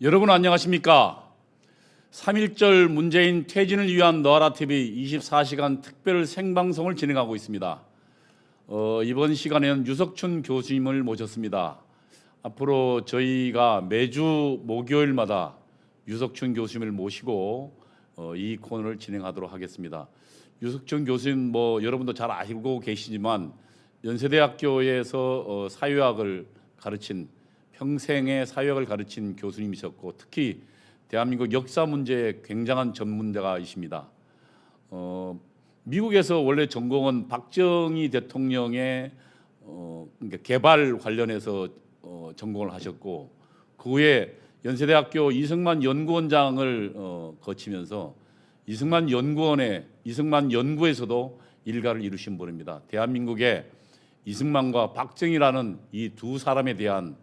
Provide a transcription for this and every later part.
여러분 안녕하십니까? 3.1절 문재인 퇴진을 위한 너라TV 24시간 특별 생방송을 진행하고 있습니다. 이번 시간에는 유석춘 교수님을 모셨습니다. 앞으로 저희가 매주 목요일마다 유석춘 교수님을 모시고 이 코너를 진행하도록 하겠습니다. 유석춘 교수님 여러분도 잘 알고 계시지만 연세대학교에서 사회학을 가르친 평생의 사회학을 가르친 교수님이셨고 특히 대한민국 역사 문제에 굉장한 전문가이십니다. 미국에서 원래 전공은 박정희 대통령의 그러니까 개발 관련해서 전공을 하셨고 그 후에 연세대학교 이승만 연구원장을 거치면서 이승만 연구에서도 일가를 이루신 분입니다. 대한민국의 이승만과 박정희라는 이 두 사람에 대한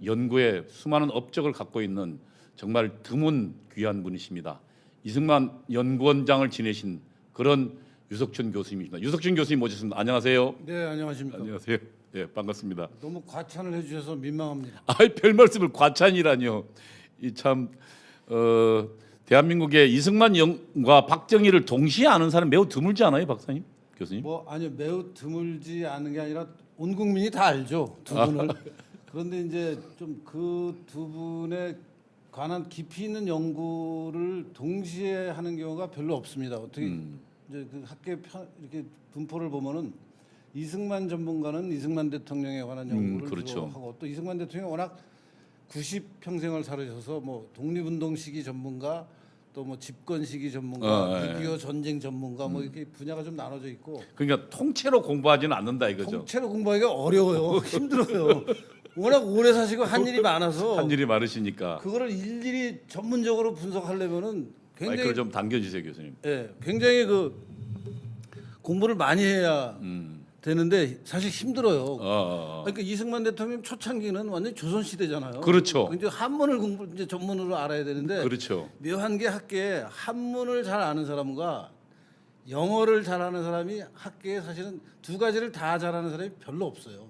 연구에 수많은 업적을 갖고 있는 정말 드문 귀한 분이십니다. 이승만 연구원장을 지내신 그런 유석춘 교수님입니다. 유석춘 교수님 모셨습니다. 안녕하세요. 네, 안녕하십니까. 안녕하세요. 예, 반갑습니다. 너무 과찬을 해주셔서 민망합니다. 별 말씀을 과찬이라뇨. 대한민국의 이승만과 박정희를 동시에 아는 사람 매우 드물지 않아요, 박사님, 교수님? 아니요, 매우 드물지 않은 게 아니라 온 국민이 다 알죠, 두 분을. 그런데 이제 좀 그 두 분에 관한 깊이 있는 연구를 동시에 하는 경우가 별로 없습니다. 어떻게 이제 그 학계 이렇게 분포를 보면은 이승만 전문가는 이승만 대통령에 관한 연구를 그렇죠. 주로 하고 또 이승만 대통령이 워낙 90평생을 살으셔서 독립운동 시기 전문가 또 집권 시기 전문가 6.25 전쟁 전문가 이렇게 분야가 좀 나눠져 있고 그러니까 통째로 공부하지는 않는다 이거죠. 통째로 공부하기가 어려워요. 힘들어요. 워낙 오래 사시고 한 일이 많아서 한 일이 많으시니까. 그거를 일일이 전문적으로 분석하려면은 굉장히 마이크를 좀 당겨주세요, 교수님. 굉장히 그 공부를 많이 해야 되는데 사실 힘들어요. 그러니까 이승만 대통령 초창기는 완전 조선 시대잖아요. 그렇죠. 이제 한문을 이제 전문으로 알아야 되는데 그렇죠. 묘한 게 학계에 한문을 잘 아는 사람과 영어를 잘하는 사람이 학계에 사실은 두 가지를 다 잘하는 사람이 별로 없어요.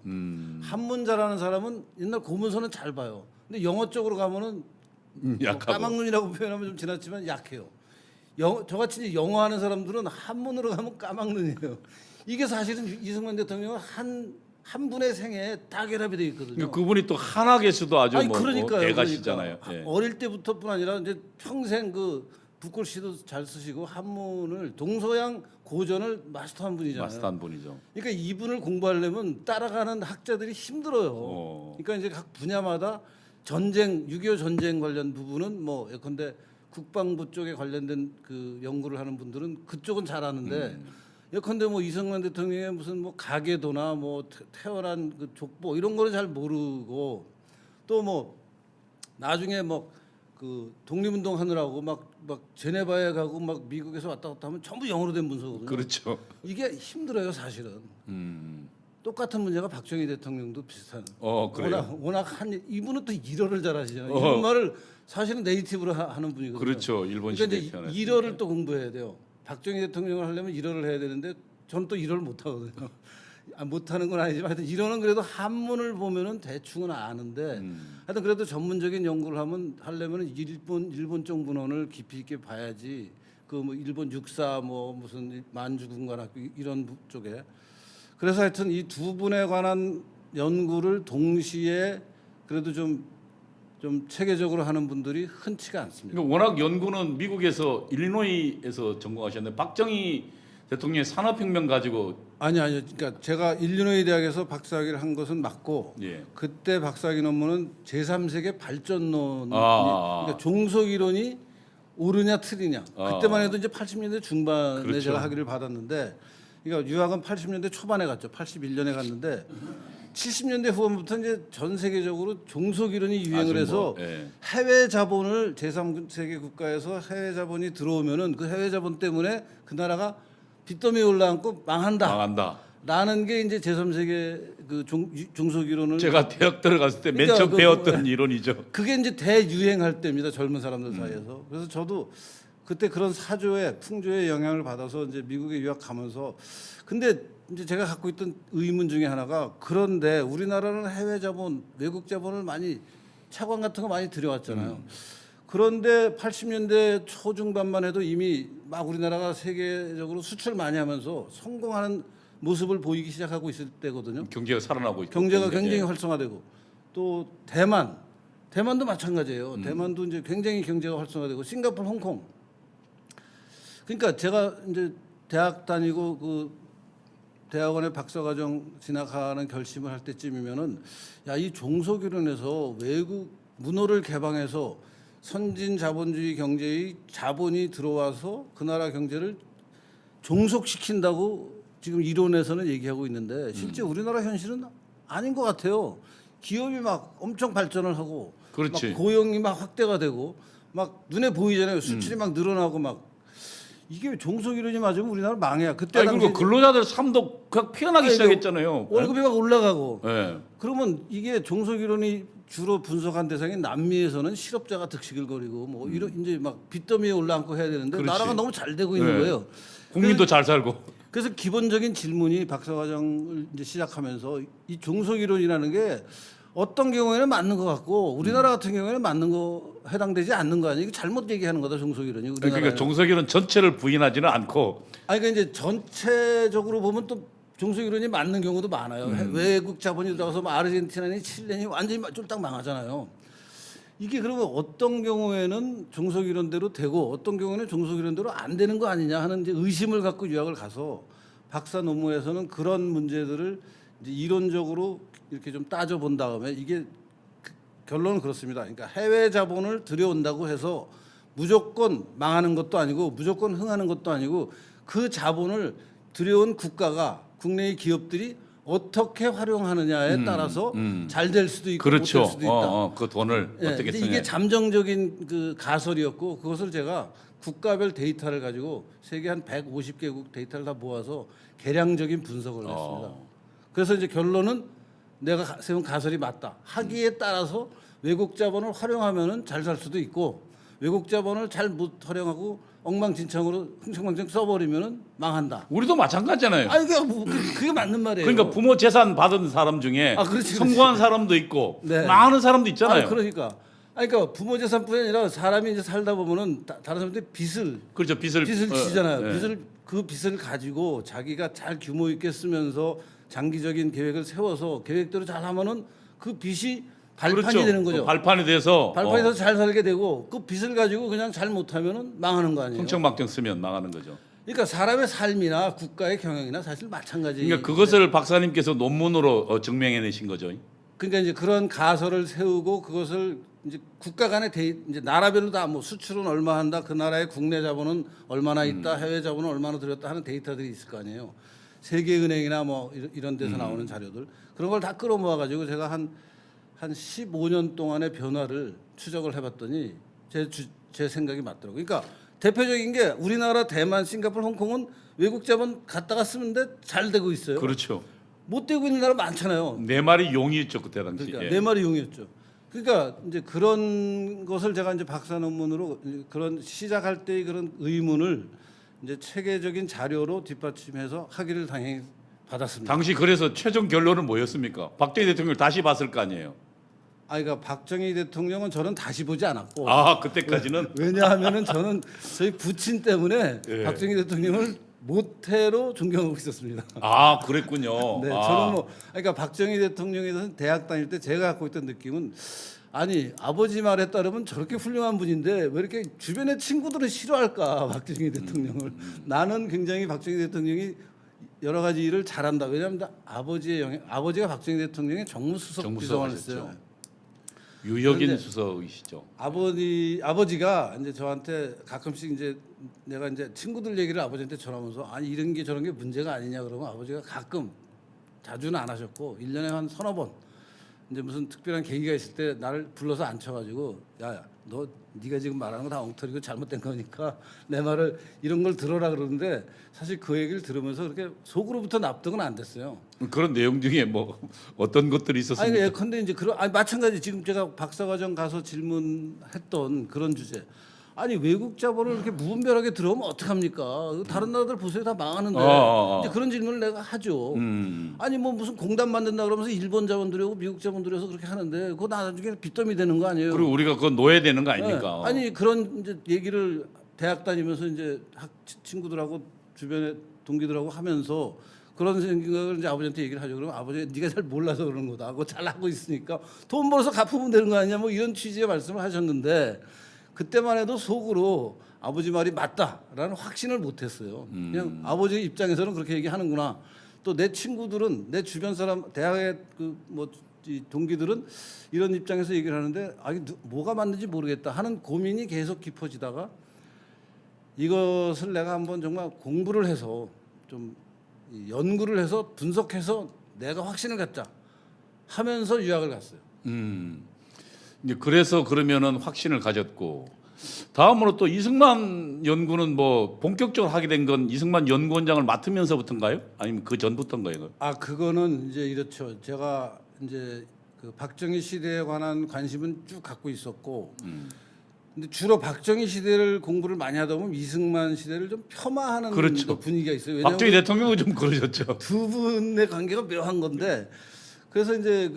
한문 잘하는 사람은 옛날 고문서는 잘 봐요. 근데 영어 쪽으로 가면은 약하고. 까막눈이라고 표현하면 좀 지났지만 약해요. 저같이 영어 하는 사람들은 한문으로 가면 까막눈이에요. 이게 사실은 이승만 대통령은 한 분의 생애에 다 결합이 되어 있거든요. 그분이 또 한학에서도 아주 대가시잖아요. 그러니까. 어릴 때부터뿐 아니라 이제 평생 그 붓글씨도 잘 쓰시고 한문을 동서양 고전을 마스터한 분이잖아요. 마스터한 분이죠. 그러니까 이분을 공부하려면 따라가는 학자들이 힘들어요. 그러니까 이제 각 분야마다 6.25 전쟁 관련 부분은 예컨대 국방부 쪽에 관련된 그 연구를 하는 분들은 그쪽은 잘하는데 예컨대 이승만 대통령의 무슨 가계도나 태어난 그 족보 이런 거를 잘 모르고 또 나중에 그 독립운동 하느라고 막 제네바에 가고 미국에서 왔다 갔다 하면 전부 영어로 된 문서거든요. 그렇죠. 이게 힘들어요, 사실은. 똑같은 문제가 박정희 대통령도 비슷한. 그래요. 워낙 이분은 또 일어를 잘하시잖아요. 이런 말을 사실은 네이티브로 하는 분이거든요. 그렇죠. 일본 시대 그러니까 이제 일어를 또 공부해야 돼요. 박정희 대통령을 하려면 일어를 해야 되는데 저는 또 일어를 못 하거든요. 못하는 건 아니지만 하여튼 일어는 그래도 한문을 보면은 대충은 아는데 하여튼 그래도 전문적인 연구를 하려면 일본 쪽 문헌을 깊이 있게 봐야지 일본 육사 무슨 만주군관학교 이런 쪽에 그래서 하여튼 이 두 분에 관한 연구를 동시에 그래도 좀 체계적으로 하는 분들이 흔치가 않습니다. 그러니까 워낙 연구는 미국에서 일리노이에서 전공하셨는데 박정희 대통령의 산업혁명 가지고 아니요. 그러니까 제가 일리노이 대학에서 박사학위를 한 것은 맞고 그때 박사학위 논문은 제3세계 발전론 그러니까 종속 이론이 옳으냐 틀리냐 그때만 해도 이제 80년대 중반에 그렇죠. 제가 학위를 받았는데 그러니까 유학은 80년대 초반에 갔죠. 81년에 갔는데 70년대 후반부터 이제 전 세계적으로 종속 이론이 유행을 해서 해외 자본을 제3세계 국가에서 해외 자본이 들어오면은 그 해외 자본 때문에 그 나라가 빚더미에 올라앉고 망한다. 라는 게 이제 제3세계 그 종속 이론을 제가 대학 들어갔을 때 맨 처음 배웠던 이론이죠. 그게 이제 대유행할 때입니다. 젊은 사람들 사이에서. 그래서 저도 그때 그런 풍조의 영향을 받아서 이제 미국에 유학 가면서 근데 이제 제가 갖고 있던 의문 중에 하나가 그런데 우리나라는 해외 자본, 외국 자본을 많이 차관 같은 거 많이 들여왔잖아요. 그런데 80년대 초중반만 해도 이미 막 우리나라가 세계적으로 수출 많이 하면서 성공하는 모습을 보이기 시작하고 있을 때거든요. 경제가 살아나고 있고 경제가 그런데, 굉장히 활성화되고 또 대만도 마찬가지예요. 대만도 이제 굉장히 경제가 활성화되고 싱가포르, 홍콩. 그러니까 제가 이제 대학 다니고 그 대학원에 박사과정 진학하는 결심을 할 때쯤이면은 야, 이 종속이론에서 외국 문호를 개방해서 선진 자본주의 경제의 자본이 들어와서 그 나라 경제를 종속시킨다고 지금 이론에서는 얘기하고 있는데 실제 우리나라 현실은 아닌 것 같아요. 기업이 막 엄청 발전을 하고 그렇지. 막 고용이 막 확대가 되고 막 눈에 보이잖아요. 수출이 막 늘어나고 막 이게 종속 이론이 맞으면 우리나라 망해야. 그때 아니, 당시 그리고 근로자들 삶도 그냥 피어나기 아니, 시작했잖아요. 월급이 막 올라가고. 예. 그러면 이게 종속 이론이 주로 분석한 대상인 남미에서는 실업자가 득식을 거리고 뭐 이런 이제 막 빚더미에 올라앉고 해야 되는데 그렇지. 나라가 너무 잘 되고 있는 네. 거예요. 국민도 잘 살고. 그래서 기본적인 질문이 박사과정을 이제 시작하면서 이 종속 이론이라는 게 어떤 경우에는 맞는 것 같고 우리나라 같은 경우에는 맞는 거 해당되지 않는 거 아니에요? 이거 잘못 얘기하는 거다 종속 이론이. 그러니까 종석이는 전체를 부인하지는 않고 아니 그러니까 이제 전체적으로 보면 또 종속 이론이 맞는 경우도 많아요. 외국 자본이 들어가서 뭐 아르헨티나니 칠레니 완전히 쫄딱 망하잖아요. 이게 그러면 어떤 경우에는 종속 이론대로 되고 어떤 경우에는 종속 이론대로 안 되는 거 아니냐 하는 이제 의심을 갖고 유학을 가서 박사 논문에서는 그런 문제들을 이제 이론적으로 이렇게 좀 따져 본 다음에 이게 결론은 그렇습니다. 그러니까 해외 자본을 들여온다고 해서 무조건 망하는 것도 아니고 무조건 흥하는 것도 아니고 그 자본을 들여온 국가가 국내의 기업들이 어떻게 활용하느냐에 따라서 잘 될 수도 있고 그렇죠. 못 될 수도 있다. 그 돈을 예, 어떻게 이제 쓰냐. 이게 잠정적인 그 가설이었고 그것을 제가 국가별 데이터를 가지고 세계 한 150개국 데이터를 다 모아서 계량적인 분석을 했습니다. 그래서 이제 결론은 내가 세운 가설이 맞다. 하기에 따라서 외국 자본을 활용하면은 잘 살 수도 있고 외국 자본을 잘 못 활용하고 엉망진창으로 흥청망청 써버리면은 망한다. 우리도 마찬가지잖아요. 아 이게 그게 맞는 말이에요. 그러니까 부모 재산 받은 사람 중에 그렇지. 성공한 사람도 있고 네. 망하는 사람도 있잖아요. 그러니까. 그러니까 부모 재산뿐이 아니라 사람이 이제 살다 보면은 다른 사람들이 빚을 그렇죠. 빚을 지잖아요. 예. 그 빚을 가지고 자기가 잘 규모 있게 쓰면서 장기적인 계획을 세워서 계획대로 잘 하면은 그 빚이 발판이 그렇죠. 되는 거죠. 발판이 돼서 발판이 돼서 잘 살게 되고 그 빚을 가지고 그냥 잘 못하면은 망하는 거 아니에요. 흥청망청 쓰면 망하는 거죠. 그러니까 사람의 삶이나 국가의 경영이나 사실 마찬가지. 그러니까 그것을 박사님께서 논문으로 증명해내신 거죠. 그러니까 이제 그런 가설을 세우고 그것을 이제 국가 간의 이제 나라별로 다 뭐 수출은 얼마 한다, 그 나라의 국내 자본은 얼마나 있다, 해외 자본은 얼마나 들였다 하는 데이터들이 있을 거 아니에요. 세계은행이나 뭐 이런 데서 나오는 자료들 그런 걸 다 끌어모아 가지고 제가 한 15년 동안의 변화를 추적을 해봤더니 제 생각이 맞더라고요. 그러니까 대표적인 게 우리나라, 대만, 싱가포르, 홍콩은 외국 자본 갖다가 쓰는데 잘 되고 있어요. 그렇죠. 못 되고 있는 나라 많잖아요. 네 마리 용이었죠 그때 당시. 그러니까 예. 네 마리 용이었죠. 그러니까 이제 그런 것을 제가 이제 박사 논문으로 그런 시작할 때의 그런 의문을 이제 체계적인 자료로 뒷받침해서 학위를 당연히 받았습니다. 당시 그래서 최종 결론은 뭐였습니까? 박정희 대통령을 다시 봤을 거 아니에요. 그러니까 박정희 대통령은 저는 다시 보지 않았고. 그때까지는 왜냐하면은 저는 저희 부친 때문에 예. 박정희 대통령을 모태로 존경하고 있었습니다. 그랬군요. 네, 저는 뭐 그러니까 박정희 대통령에 대해서 대학 다닐 때 제가 갖고 있던 느낌은 아니 아버지 말에 따르면 저렇게 훌륭한 분인데 왜 이렇게 주변의 친구들은 싫어할까 박정희 대통령을. 나는 굉장히 박정희 대통령이 여러 가지 일을 잘한다. 왜냐하면 아버지가 박정희 대통령의 정무수석 비서관을 했어요. 유혁인 수석이시죠. 아버지가 이제 저한테 가끔씩 이제 내가 이제 친구들 얘기를 아버지한테 전하면서 아니 이런 게 저런 게 문제가 아니냐 그러면 아버지가 가끔 자주는 안 하셨고 1년에 한 서너 번 이제 무슨 특별한 계기가 있을 때 나를 불러서 앉혀가지고 야 너 네가 지금 말하는 거 다 엉터리고 잘못된 거니까 내 말을 이런 걸 들어라 그러는데 사실 그 얘기를 들으면서 그렇게 속으로부터 납득은 안 됐어요. 그런 내용 중에 뭐 어떤 것들이 있었습니까? 예컨대 이제 마찬가지 지금 제가 박사과정 가서 질문했던 그런 주제. 아니 외국 자본을 이렇게 무분별하게 들어오면 어떡합니까? 다른 나라들 보세요, 다 망하는데. 이제 그런 질문을 내가 하죠. 아니 뭐 무슨 공단 만든다 그러면서 일본 자본 들여오고 미국 자본 들여서 그렇게 하는데 그거 나중에 빚더미 되는 거 아니에요? 그리고 우리가 그거 놓아야 되는 거 아닙니까? 네. 아니 그런 이제 얘기를 대학 다니면서 이제 친구들하고 주변에 동기들하고 하면서 그런 생각을 이제 아버지한테 얘기를 하죠. 그러면 아버지 네가 잘 몰라서 그러는 거다. 그거 잘 하고 있으니까 돈 벌어서 갚으면 되는 거 아니냐. 뭐 이런 취지의 말씀을 하셨는데 그때만 해도 속으로 아버지 말이 맞다라는 확신을 못했어요. 그냥 아버지 입장에서는 그렇게 얘기하는구나. 또 내 친구들은 내 주변 사람 대학의 그뭐 동기들은 이런 입장에서 얘기를 하는데 뭐가 맞는지 모르겠다 하는 고민이 계속 깊어지다가 이것을 내가 한번 정말 공부를 해서 좀 연구를 해서 분석해서 내가 확신을 갖자 하면서 유학을 갔어요. 이제 그래서 그러면은 확신을 가졌고 다음으로 또 이승만 연구는 뭐 본격적으로 하게 된 건 이승만 연구원장을 맡으면서부터인가요? 아니면 그 전부터인가요? 그거는 이제 이렇죠. 제가 이제 그 박정희 시대에 관한 관심은 쭉 갖고 있었고, 근데 주로 박정희 시대를 공부를 많이 하다 보면 이승만 시대를 좀 폄하하는 그렇죠. 또 분위기가 있어요. 왜냐하면 박정희 대통령은 좀 그러셨죠. 두 분의 관계가 묘한 건데, 그래서 이제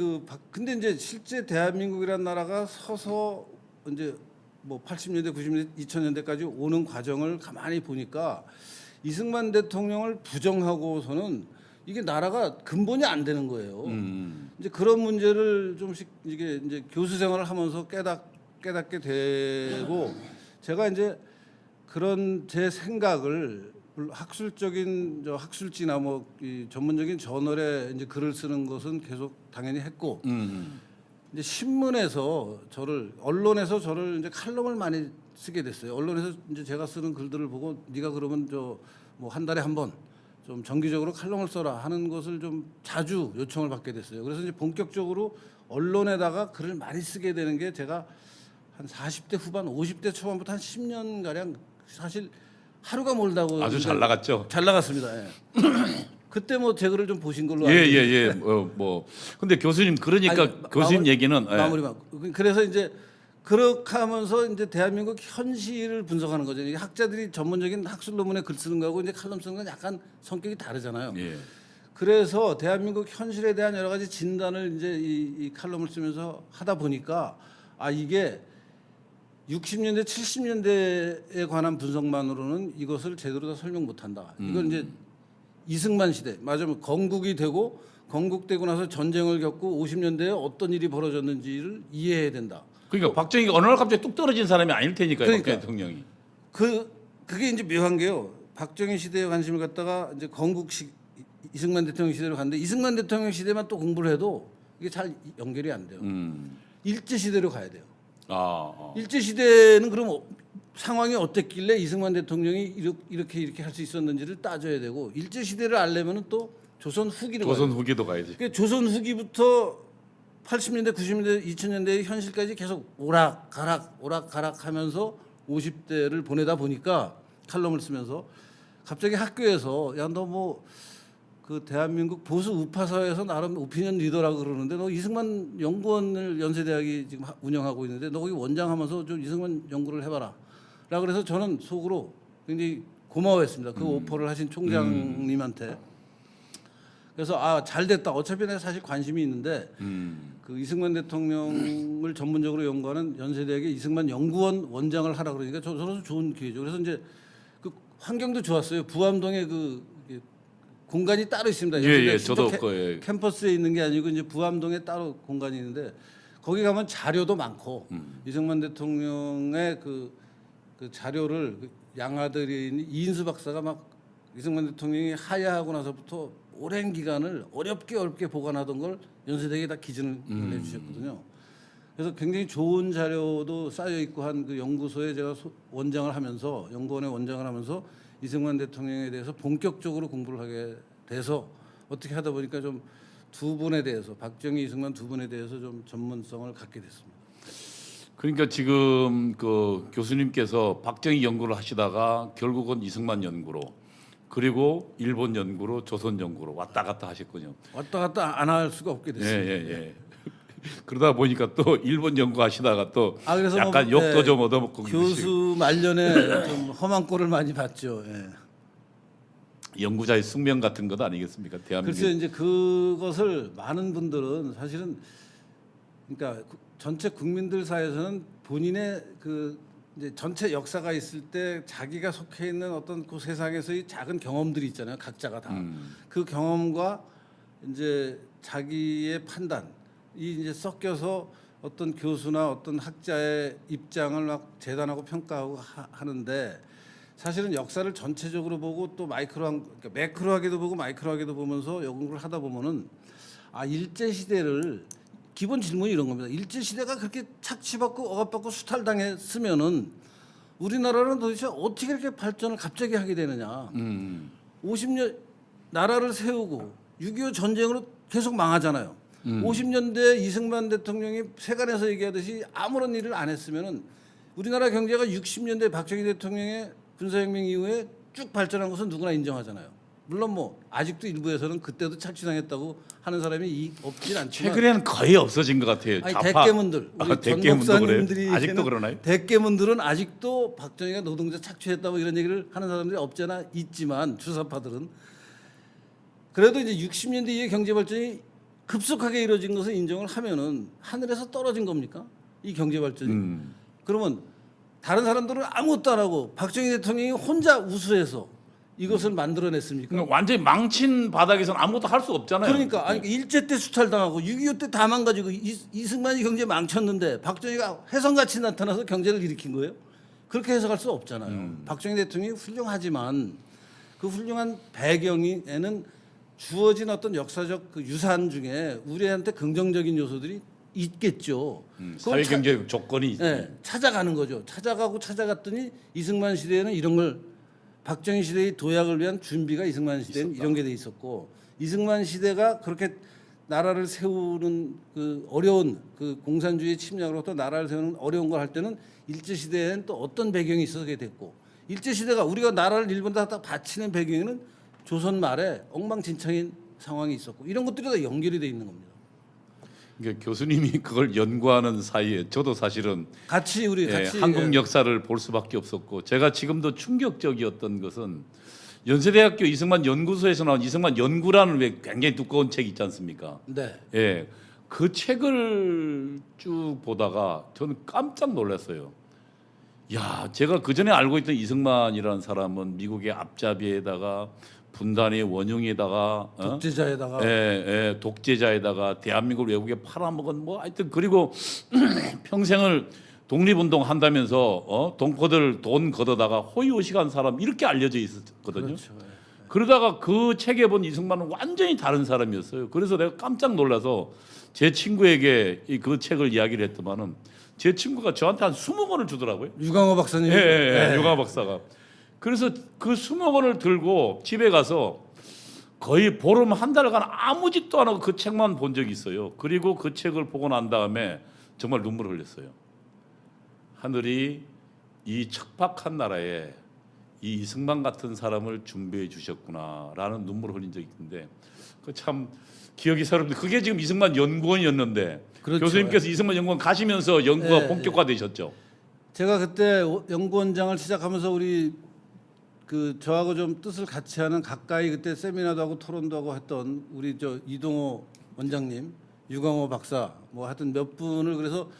근데 이제 실제 대한민국이라는 나라가 서서 이제 뭐 80년대, 90년대, 2000년대까지 오는 과정을 가만히 보니까 이승만 대통령을 부정하고서는 이게 나라가 근본이 안 되는 거예요. 이제 그런 문제를 좀씩 이게 이제 교수 생활을 하면서 깨닫게 되고 제가 이제 그런 제 생각을 학술적인 학술지나 뭐 이 전문적인 저널에 이제 글을 쓰는 것은 계속 당연히 했고 이제 신문에서 언론에서 저를 이제 칼럼을 많이 쓰게 됐어요. 언론에서 이제 제가 쓰는 글들을 보고 네가 그러면 뭐 한 달에 한 번 좀 정기적으로 칼럼을 써라 하는 것을 좀 자주 요청을 받게 됐어요. 그래서 이제 본격적으로 언론에다가 글을 많이 쓰게 되는 게 제가 한 40대 후반, 50대 초반부터 한 10년 가량 사실 하루가 멀다고 아주 잘 나갔죠. 잘 나갔습니다. 예. 그때 뭐 제 글을 좀 보신 걸로 알고 예예예. 뭐 근데 교수님 그러니까 아니, 교수님 얘기는 마무리만. 그래서 이제 그렇게 하면서 이제 대한민국 현실을 분석하는 거죠. 이게 학자들이 전문적인 학술 논문에 글 쓰는 거하고 이제 칼럼 쓰는 건 약간 성격이 다르잖아요. 예. 그래서 대한민국 현실에 대한 여러 가지 진단을 이제 이 칼럼을 쓰면서 하다 보니까 이게 60년대, 70년대에 관한 분석만으로는 이것을 제대로 다 설명 못한다. 이건 이제 이승만 시대, 맞으면 건국이 되고 건국되고 나서 전쟁을 겪고 50년대에 어떤 일이 벌어졌는지를 이해해야 된다. 그러니까 박정희가 어느 날 갑자기 뚝 떨어진 사람이 아닐 테니까요. 그러니까. 박정희 대통령이. 그게 이제 묘한 게요. 박정희 시대에 관심을 갖다가 이제 이승만 대통령 시대로 갔는데 이승만 대통령 시대만 또 공부를 해도 이게 잘 연결이 안 돼요. 일제 시대로 가야 돼요. 일제 시대는 그럼 상황이 어땠길래 이승만 대통령이 이렇게 할 수 있었는지를 따져야 되고 일제 시대를 알려면은 또 조선 후기로 조선 후기도 가야지. 그러니까 조선 후기부터 80년대, 90년대, 2000년대 현실까지 계속 오락가락 하면서 50대를 보내다 보니까 칼럼을 쓰면서 갑자기 학교에서 야 너 뭐 그 대한민국 보수 우파 사회에서 나름 오피니언 리더라고 그러는데 너 이승만 연구원을 연세대학이 지금 운영하고 있는데 너 거기 원장하면서 좀 이승만 연구를 해봐라. 라 그래서 저는 속으로 굉장히 고마워했습니다. 그 오퍼를 하신 총장님한테. 그래서 잘 됐다. 어차피 내가 사실 관심이 있는데 그 이승만 대통령을 전문적으로 연구하는 연세대학의 이승만 연구원 원장을 하라 그러니까 저는 좋은 기회죠. 그래서 이제 그 환경도 좋았어요. 부암동에 공간이 따로 있습니다. 예, 저도 캠퍼스에 있는 게 아니고 이제 부암동에 따로 공간이 있는데 거기 가면 자료도 많고 이승만 대통령의 그 자료를 양아들인 이인수 박사가 막 이승만 대통령이 하야하고 나서부터 오랜 기간을 어렵게 보관하던 걸 연세대에 다 기증을 해주셨거든요. 그래서 굉장히 좋은 자료도 쌓여 있고 한 그 연구소에 제가 연구원의 원장을 하면서 이승만 대통령에 대해서 본격적으로 공부를 하게 돼서 어떻게 하다 보니까 좀 두 분에 대해서 박정희, 이승만 두 분에 대해서 좀 전문성을 갖게 됐습니다. 그러니까 지금 그 교수님께서 박정희 연구를 하시다가 결국은 이승만 연구로 그리고 일본 연구로 조선 연구로 왔다 갔다 하셨군요. 왔다 갔다 안 할 수가 없게 됐습니다. 예. 그러다 보니까 또 일본 연구하시다가 또 그래서 뭐, 약간 욕도 예, 좀 얻어먹고 교수 말년에 좀 험한 꼴을 많이 봤죠. 예. 연구자의 숙명 같은 것 아니겠습니까? 대한민국. 글쎄 이제 그것을 많은 분들은 사실은 그러니까 전체 국민들 사이에서는 본인의 그 이제 전체 역사가 있을 때 자기가 속해 있는 어떤 그 세상에서의 작은 경험들이 있잖아요. 각자가 다 그 경험과 이제 자기의 판단이 이제 섞여서 어떤 교수나 어떤 학자의 입장을 막 재단하고 평가하고 하는데 사실은 역사를 전체적으로 보고 또 그러니까 매크로하게도 보고 마이크로하게도 보면서 연구를 하다 보면은 일제 시대를 기본 질문이 이런 겁니다. 일제 시대가 그렇게 착취받고 억압받고 수탈당했으면은 우리나라는 도대체 어떻게 이렇게 발전을 갑자기 하게 되느냐. 50년 나라를 세우고 6.25 전쟁으로 계속 망하잖아요. 50년대 이승만 대통령이 세간에서 얘기하듯이 아무런 일을 안 했으면은 우리나라 경제가 60년대 박정희 대통령의 군사혁명 이후에 쭉 발전한 것은 누구나 인정하잖아요. 물론 뭐 아직도 일부에서는 그때도 착취당했다고 하는 사람이 없진 않지만 최근에는 거의 없어진 것 같아요. 좌파. 대깨문들 우리 전 목사님들이 아직도 그러나요? 대깨문들은 아직도 박정희가 노동자 착취했다고 이런 얘기를 하는 사람들이 없잖아 있지만 주사파들은 그래도 이제 60년대 이후에 경제 발전이 급속하게 이루어진 것을 인정을 하면은 하늘에서 떨어진 겁니까? 이 경제 발전이. 그러면 다른 사람들은 아무것도 안 하고 박정희 대통령이 혼자 우수해서 이것을 만들어냈습니까? 그러니까 완전히 망친 바닥에서는 아무것도 할 수 없잖아요. 그러니까 일제 때 수탈당하고 6.25 때 다 망가지고 이승만이 경제 망쳤는데 박정희가 혜성같이 나타나서 경제를 일으킨 거예요? 그렇게 해석할 수 없잖아요. 박정희 대통령이 훌륭하지만 그 훌륭한 배경에는 주어진 어떤 역사적 그 유산 중에 우리한테 긍정적인 요소들이 있겠죠. 사회 경제적 조건이 네, 찾아가는 거죠. 찾아갔더니 이승만 시대에는 이런 걸 박정희 시대의 도약을 위한 준비가 이승만 시대는 이런 게 돼 있었고 이승만 시대가 그렇게 나라를 세우는 그 어려운 그 공산주의 침략으로부터 나라를 세우는 어려운 걸 할 때는 일제 시대에는 또 어떤 배경이 있었게 됐고 일제 시대가 우리가 나라를 일본한테 딱 바치는 배경에는 조선 말에 엉망진창인 상황이 있었고 이런 것들이 다 연결이 돼 있는 겁니다. 그러니까 교수님이 그걸 연구하는 사이에 저도 사실은 같이 한국 역사를 볼 수밖에 없었고 제가 지금도 충격적이었던 것은 연세대학교 이승만 연구소에서 나온 이승만 연구라는 왜 굉장히 두꺼운 책 있지 않습니까? 네. 예, 그 책을 쭉 보다가 저는 깜짝 놀랐어요. 야, 제가 그 전에 알고 있던 이승만이라는 사람은 미국의 앞잡이에다가 분단의 원흉에다가 독재자에다가 독재자에다가 대한민국을 외국에 팔아먹은 뭐 하여튼 그리고 평생을 독립운동 한다면서 동포들 돈 걷어다가 호의호식한 사람 이렇게 알려져 있었거든요. 그렇죠. 그러다가 그 책에 본 이승만은 완전히 다른 사람이었어요. 그래서 내가 깜짝 놀라서 제 친구에게 그 책을 이야기를 했더만은 제 친구가 저한테 한 20권을 주더라고요. 유광호 박사님. 유광호 박사가. 그래서 그 20권을 들고 집에 가서 거의 보름 한 달간 아무 짓도 안 하고 그 책만 본 적이 있어요. 그리고 그 책을 보고 난 다음에 정말 눈물을 흘렸어요. 하늘이 이 척박한 나라에 이 이승만 같은 사람을 준비해 주셨구나라는 눈물을 흘린 적이 있는데 그 참 기억이 새롭습니다. 그게 지금 이승만 연구원이었는데 그렇죠. 교수님께서 이승만 연구원 가시면서 연구가 본격화되셨죠. 제가 그때 연구원장을 시작하면서 우리 그 저하고 좀 뜻을 같이 하는 가까이 그때 세미나도 하고 토론도 하고 했던 우리 저 이동호 원장님, 유광호 박사 뭐 하여튼 몇 분을 그래서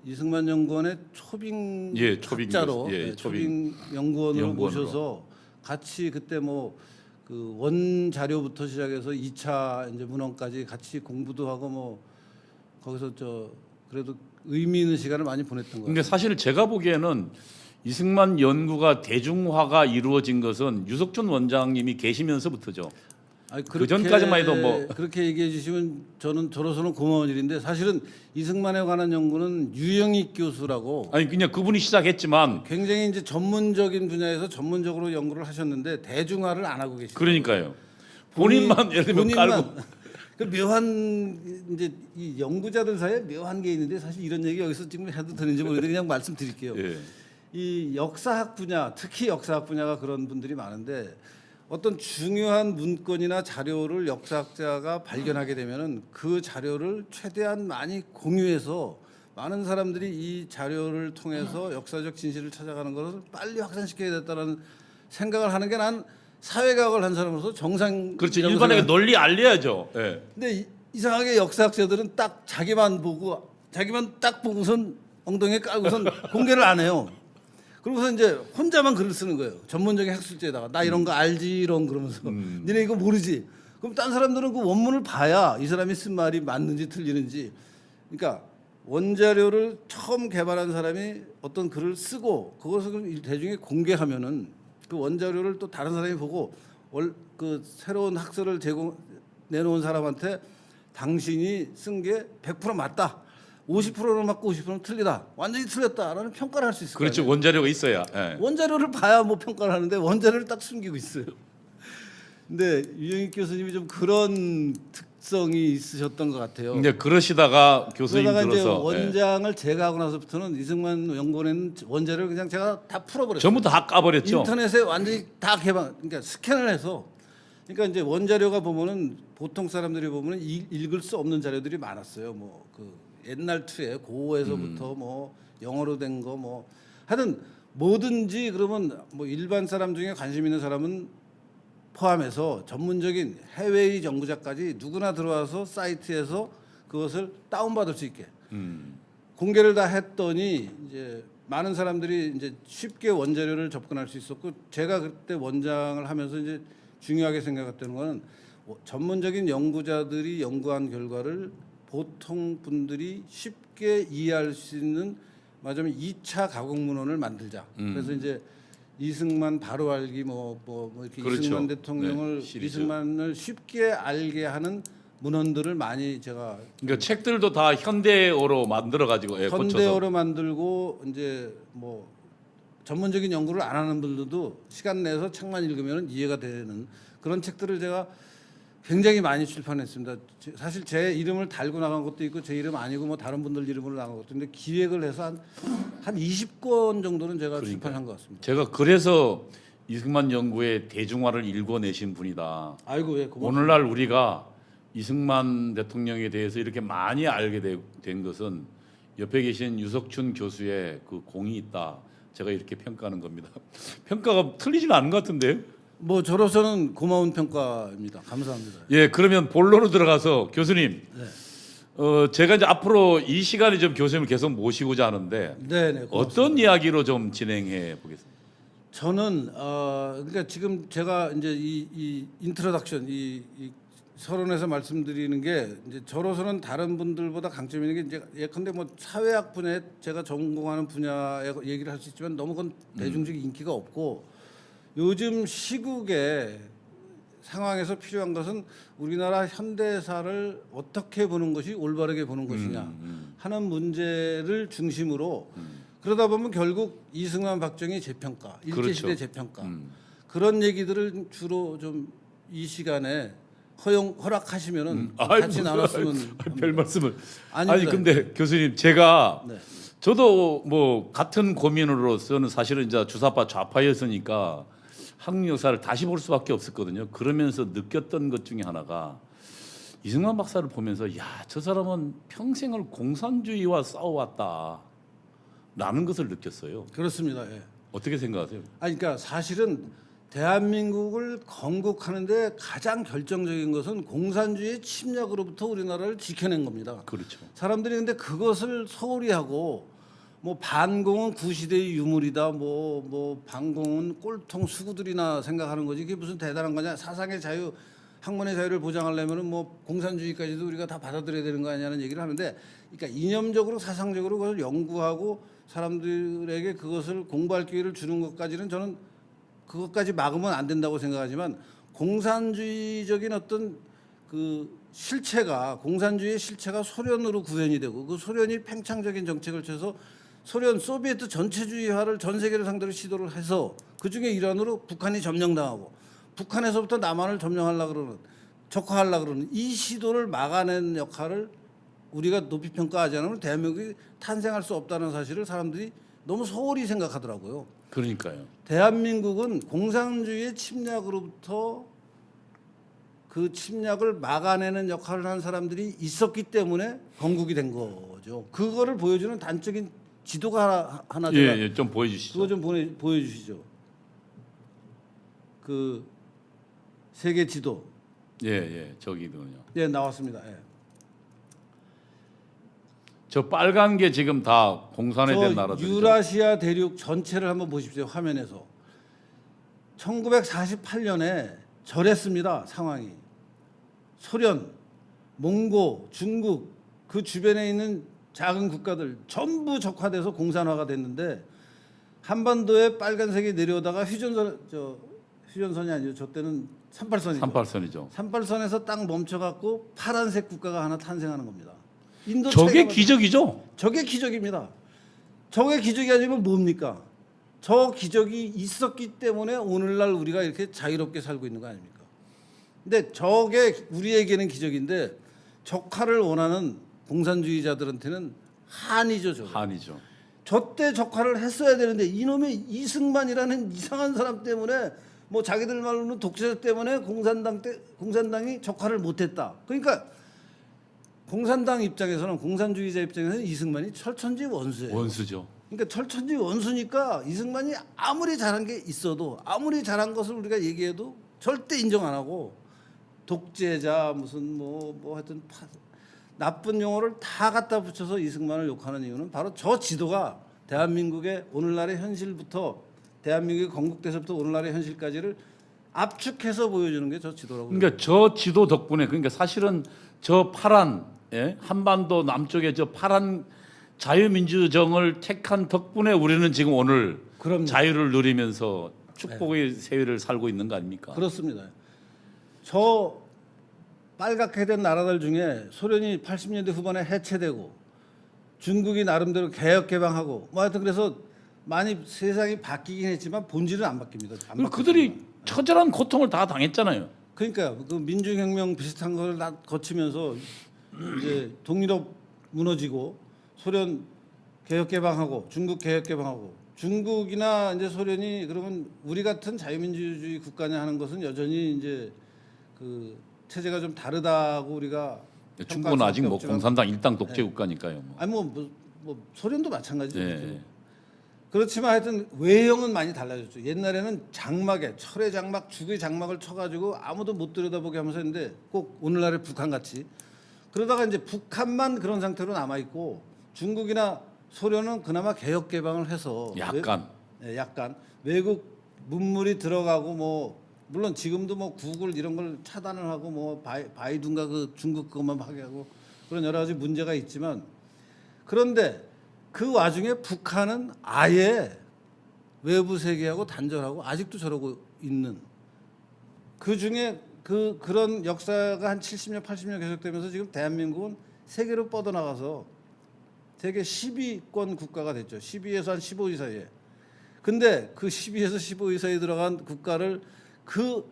이승만 연구원의 초빙 학자로 초빙 연구원으로 모셔서 같이 그때 뭐 그 원 자료부터 시작해서 2차 이제 문헌까지 같이 공부도 하고 뭐 거기서 저 그래도 의미 있는 시간을 많이 보냈던 거예요. 근데 사실 제가 보기에는 이승만 연구가 대중화가 이루어진 것은 유석준 원장님이 계시면서부터죠. 그 전까지만 해도 뭐 그렇게 얘기해 주시면 저로서는 고마운 일인데 사실은 이승만에 관한 연구는 유영익 교수라고 아니 그냥 그분이 시작했지만 굉장히 이제 전문적인 분야에서 전문적으로 연구를 하셨는데 대중화를 안 하고 계시죠. 그러니까요. 본인만 예를 들면 깔고 그 묘한 이제 이 연구자들 사이에 묘한 게 있는데 사실 이런 얘기 여기서 지금 해도 되는지 모르겠는데 그냥 말씀드릴게요. 예. 이 역사학 분야 특히 역사학 분야가 그런 분들이 많은데 어떤 중요한 문건이나 자료를 역사학자가 발견하게 되면은 그 자료를 최대한 많이 공유해서 많은 사람들이 이 자료를 통해서 역사적 진실을 찾아가는 것을 빨리 확산시켜야 겠다라는 생각을 하는 게 난 사회과학을 한 사람으로서 정상. 그렇죠. 일반에게 널리 알려야죠. 예. 근데 이상하게 역사학자들은 딱 자기만 딱 보고선 엉덩이에 깔고선 공개를 안 해요. 그러고서 이제 혼자만 글을 쓰는 거예요. 전문적인 학술지에다가 나 이런 거 알지 이런 그러면서 니네 이거 모르지. 그럼 딴 사람들은 그 원문을 봐야 이 사람이 쓴 말이 맞는지 틀리는지. 그러니까 원자료를 처음 개발한 사람이 어떤 글을 쓰고 그것을 대중에 공개하면은 그 원자료를 또 다른 사람이 보고 그 새로운 학설을 내놓은 사람한테 당신이 쓴 게 100% 맞다. 50%는 맞고 50%는 틀리다. 완전히 틀렸다라는 평가를 할 수 있을 그렇죠. 거예요. 원자료가 있어야. 예. 원자료를 봐야 뭐 평가를 하는데 원자료를 딱 숨기고 있어요. 근데 유영익 교수님이 좀 그런 특성이 있으셨던 것 같아요. 이제 그러시다가 교수님 그러다가 이제 들어서 원장을 제가 하고 나서부터는 이승만 연구원에는 원자료를 그냥 제가 다 풀어버렸어요. 전부 다 까버렸죠. 인터넷에 완전히 다 그러니까 스캔을 해서. 그러니까 이제 원자료가 보면은 보통 사람들이 보면은 읽을 수 없는 자료들이 많았어요. 뭐 그 옛날 투에 고에서부터 뭐 영어로 된 거 뭐 하여튼 뭐든지 그러면 뭐 일반 사람 중에 관심 있는 사람은 포함해서 전문적인 해외의 연구자까지 누구나 들어와서 사이트에서 그것을 다운받을 수 있게 공개를 다 했더니 이제 많은 사람들이 이제 쉽게 원자료를 접근할 수 있었고 제가 그때 원장을 하면서 이제 중요하게 생각했던 거는 전문적인 연구자들이 연구한 결과를 보통 분들이 쉽게 이해할 수 있는 말하자면 2차 가공 문헌을 만들자. 그래서 이제 이승만 바로 알기 뭐 이렇게 그렇죠. 이승만 대통령을 네, 시리즈. 이승만을 쉽게 알게 하는 문헌들을 많이 제가 그러니까 책들도 다 현대어로 만들어 가지고 고쳐서. 현대어로 만들고 이제 뭐 전문적인 연구를 안 하는 분들도 시간 내서 책만 읽으면 이해가 되는 그런 책들을 제가 굉장히 많이 출판했습니다. 사실 제 이름을 달고 나간 것도 있고 제 이름 아니고 뭐 다른 분들 이름으로 나간 것도 있는데 기획을 해서 한 20권 정도는 제가 출판한 것 같습니다. 제가 그래서 이승만 연구의 대중화를 일궈내신 분이다. 아이고 예, 고맙습니다. 오늘날 우리가 이승만 대통령에 대해서 이렇게 많이 알게 된 것은 옆에 계신 유석춘 교수의 그 공이 있다. 제가 이렇게 평가하는 겁니다. 평가가 틀리지는 않은 것 같은데요. 뭐 저로서는 고마운 평가입니다. 감사합니다. 예, 그러면 본론으로 들어가서 교수님, 제가 이제 앞으로 이 시간에 좀 교수님을 계속 모시고자 하는데 네네. 어떤 이야기로 좀 진행해 보겠습니다. 저는 그러니까 지금 제가 이제 이 인트로덕션 이 서론에서 말씀드리는 게 이제 저로서는 다른 분들보다 강점 있는 게 이제 예컨대 뭐 사회학 분야에 제가 전공하는 분야에 얘기를 할 수 있지만 너무 그건 대중적 인기가 없고 요즘 시국의 상황에서 필요한 것은 우리나라 현대사를 어떻게 보는 것이 올바르게 보는 것이냐 하는 문제를 중심으로 그러다 보면 결국 이승만 박정희 재평가, 일제시대 그렇죠. 재평가 그런 얘기들을 주로 좀 이 시간에 허락하시면은 같이 나눴으면 별 말씀을. 아닙니다. 아니 근데 교수님 제가 네. 저도 뭐 같은 고민으로서는 사실은 이제 주사파 좌파였으니까 한국 역사를 다시 볼 수밖에 없었거든요. 그러면서 느꼈던 것 중에 하나가 이승만 박사를 보면서 야, 저 사람은 평생을 공산주의와 싸워왔다 라는 것을 느꼈어요. 그렇습니다. 예. 어떻게 생각하세요? 아니 그러니까 사실은 대한민국을 건국하는데 가장 결정적인 것은 공산주의 침략으로부터 우리나라를 지켜낸 겁니다. 그렇죠. 사람들이 근데 그것을 소홀히 하고 뭐 반공은 구시대의 유물이다, 뭐 반공은 꼴통 수구들이나 생각하는 거지. 이게 무슨 대단한 거냐? 사상의 자유, 학문의 자유를 보장하려면은 뭐 공산주의까지도 우리가 다 받아들여야 되는 거 아니냐는 얘기를 하는데, 그러니까 이념적으로 사상적으로 그걸 연구하고 사람들에게 그것을 공부할 기회를 주는 것까지는 저는 그것까지 막으면 안 된다고 생각하지만 공산주의적인 어떤 그 실체가 공산주의의 실체가 소련으로 구현이 되고 그 소련이 팽창적인 정책을 쳐서 소련 소비에트 전체주의화를 전 세계를 상대로 시도를 해서 그중에 일환으로 북한이 점령당하고 북한에서부터 남한을 점령하려고 그러는 적화하려고 그러는 이 시도를 막아낸 역할을 우리가 높이 평가하지 않으면 대한민국이 탄생할 수 없다는 사실을 사람들이 너무 소홀히 생각하더라고요. 그러니까요. 대한민국은 공산주의의 침략으로부터 그 침략을 막아내는 역할을 한 사람들이 있었기 때문에 건국이 된 거죠. 그거를 보여주는 단적인 지도가 하나 예, 예, 좀 보여주시죠. 그거 좀 보여주시죠. 그 세계 지도. 예, 예, 저기군요. 예, 나왔습니다. 예. 저 빨간 게 지금 다 공산화된 나라들이죠. 유라시아 대륙 전체를 한번 보십시오. 화면에서 1948년에 저랬습니다. 상황이. 소련, 몽고, 중국 그 주변에 있는 작은 국가들 전부 적화돼서 공산화가 됐는데 한반도에 빨간색이 내려오다가 휴전선이 아니죠. 저 때는 38선이죠. 38선이죠. 38선에서 딱 멈춰갖고 파란색 국가가 하나 탄생하는 겁니다. 인도 저게 차이가 기적이죠. 저게 기적입니다. 저게 기적이 아니면 뭡니까? 저 기적이 있었기 때문에 오늘날 우리가 이렇게 자유롭게 살고 있는 거 아닙니까? 근데 저게 우리에게는 기적인데 적화를 원하는 공산주의자들한테는 한이죠. 저게. 한이죠. 저때 적화를 했어야 되는데 이놈의 이승만이라는 이상한 사람 때문에 뭐 자기들 말로는 독재자 때문에 공산당이 적화를 못했다. 그러니까 공산당 입장에서는 공산주의자 입장에서는 이승만이 철천지 원수예요. 원수죠. 그러니까 철천지 원수니까 이승만이 아무리 잘한 게 있어도 아무리 잘한 것을 우리가 얘기해도 절대 인정 안 하고 독재자 무슨 뭐 하여튼 나쁜 용어를 다 갖다 붙여서 이승만을 욕하는 이유는 바로 저 지도가 대한민국의 오늘날의 현실부터 대한민국이 건국돼서부터 오늘날의 현실까지를 압축해서 보여주는 게 저 지도라고. 그러니까 저 지도 덕분에 그러니까 사실은 저 파란 한반도 남쪽에 저 파란 자유민주정을 택한 덕분에 우리는 지금 오늘 그럼요. 자유를 누리면서 축복의 세월을 살고 있는 거 아닙니까? 그렇습니다. 저 빨갛게 된 나라들 중에 소련이 80년대 후반에 해체되고 중국이 나름대로 개혁 개방하고 뭐 하여튼 그래서 많이 세상이 바뀌긴 했지만 본질은 안 바뀝니다. 안 그리고 그들이 처절한 고통을 다 당했잖아요. 그러니까 그 민주혁명 비슷한 걸 다 거치면서 이제 동유럽 무너지고 소련 개혁 개방하고 중국 개혁 개방하고 중국이나 이제 소련이 그러면 우리 같은 자유민주주의 국가냐 하는 것은 여전히 이제 그 체제가 좀 다르다고 우리가 중국은 아직 뭐 공산당 일당 독재 국가니까요. 뭐. 아니 뭐 소련도 마찬가지죠. 예. 그렇지만 하여튼 외형은 많이 달라졌죠. 옛날에는 장막에 철의 장막, 죽의 장막을 쳐가지고 아무도 못 들여다보게 하면서 했는데 꼭 오늘날의 북한 같이 그러다가 이제 북한만 그런 상태로 남아 있고 중국이나 소련은 그나마 개혁 개방을 해서 약간 약간 외국 문물이 들어가고 뭐 물론 지금도 뭐 구글 이런 걸 차단을 하고 뭐 바이든가 그 중국 그것만 하게 하고 그런 여러 가지 문제가 있지만 그런데 그 와중에 북한은 아예 외부 세계하고 단절하고 아직도 저러고 있는 그 중에 그런 역사가 한 70년 80년 계속되면서 지금 대한민국은 세계로 뻗어나가서 세계 10위권 국가가 됐죠. 10위에서 한 15위 사이에. 근데 그 10위에서 15위 사이에 들어간 국가를 그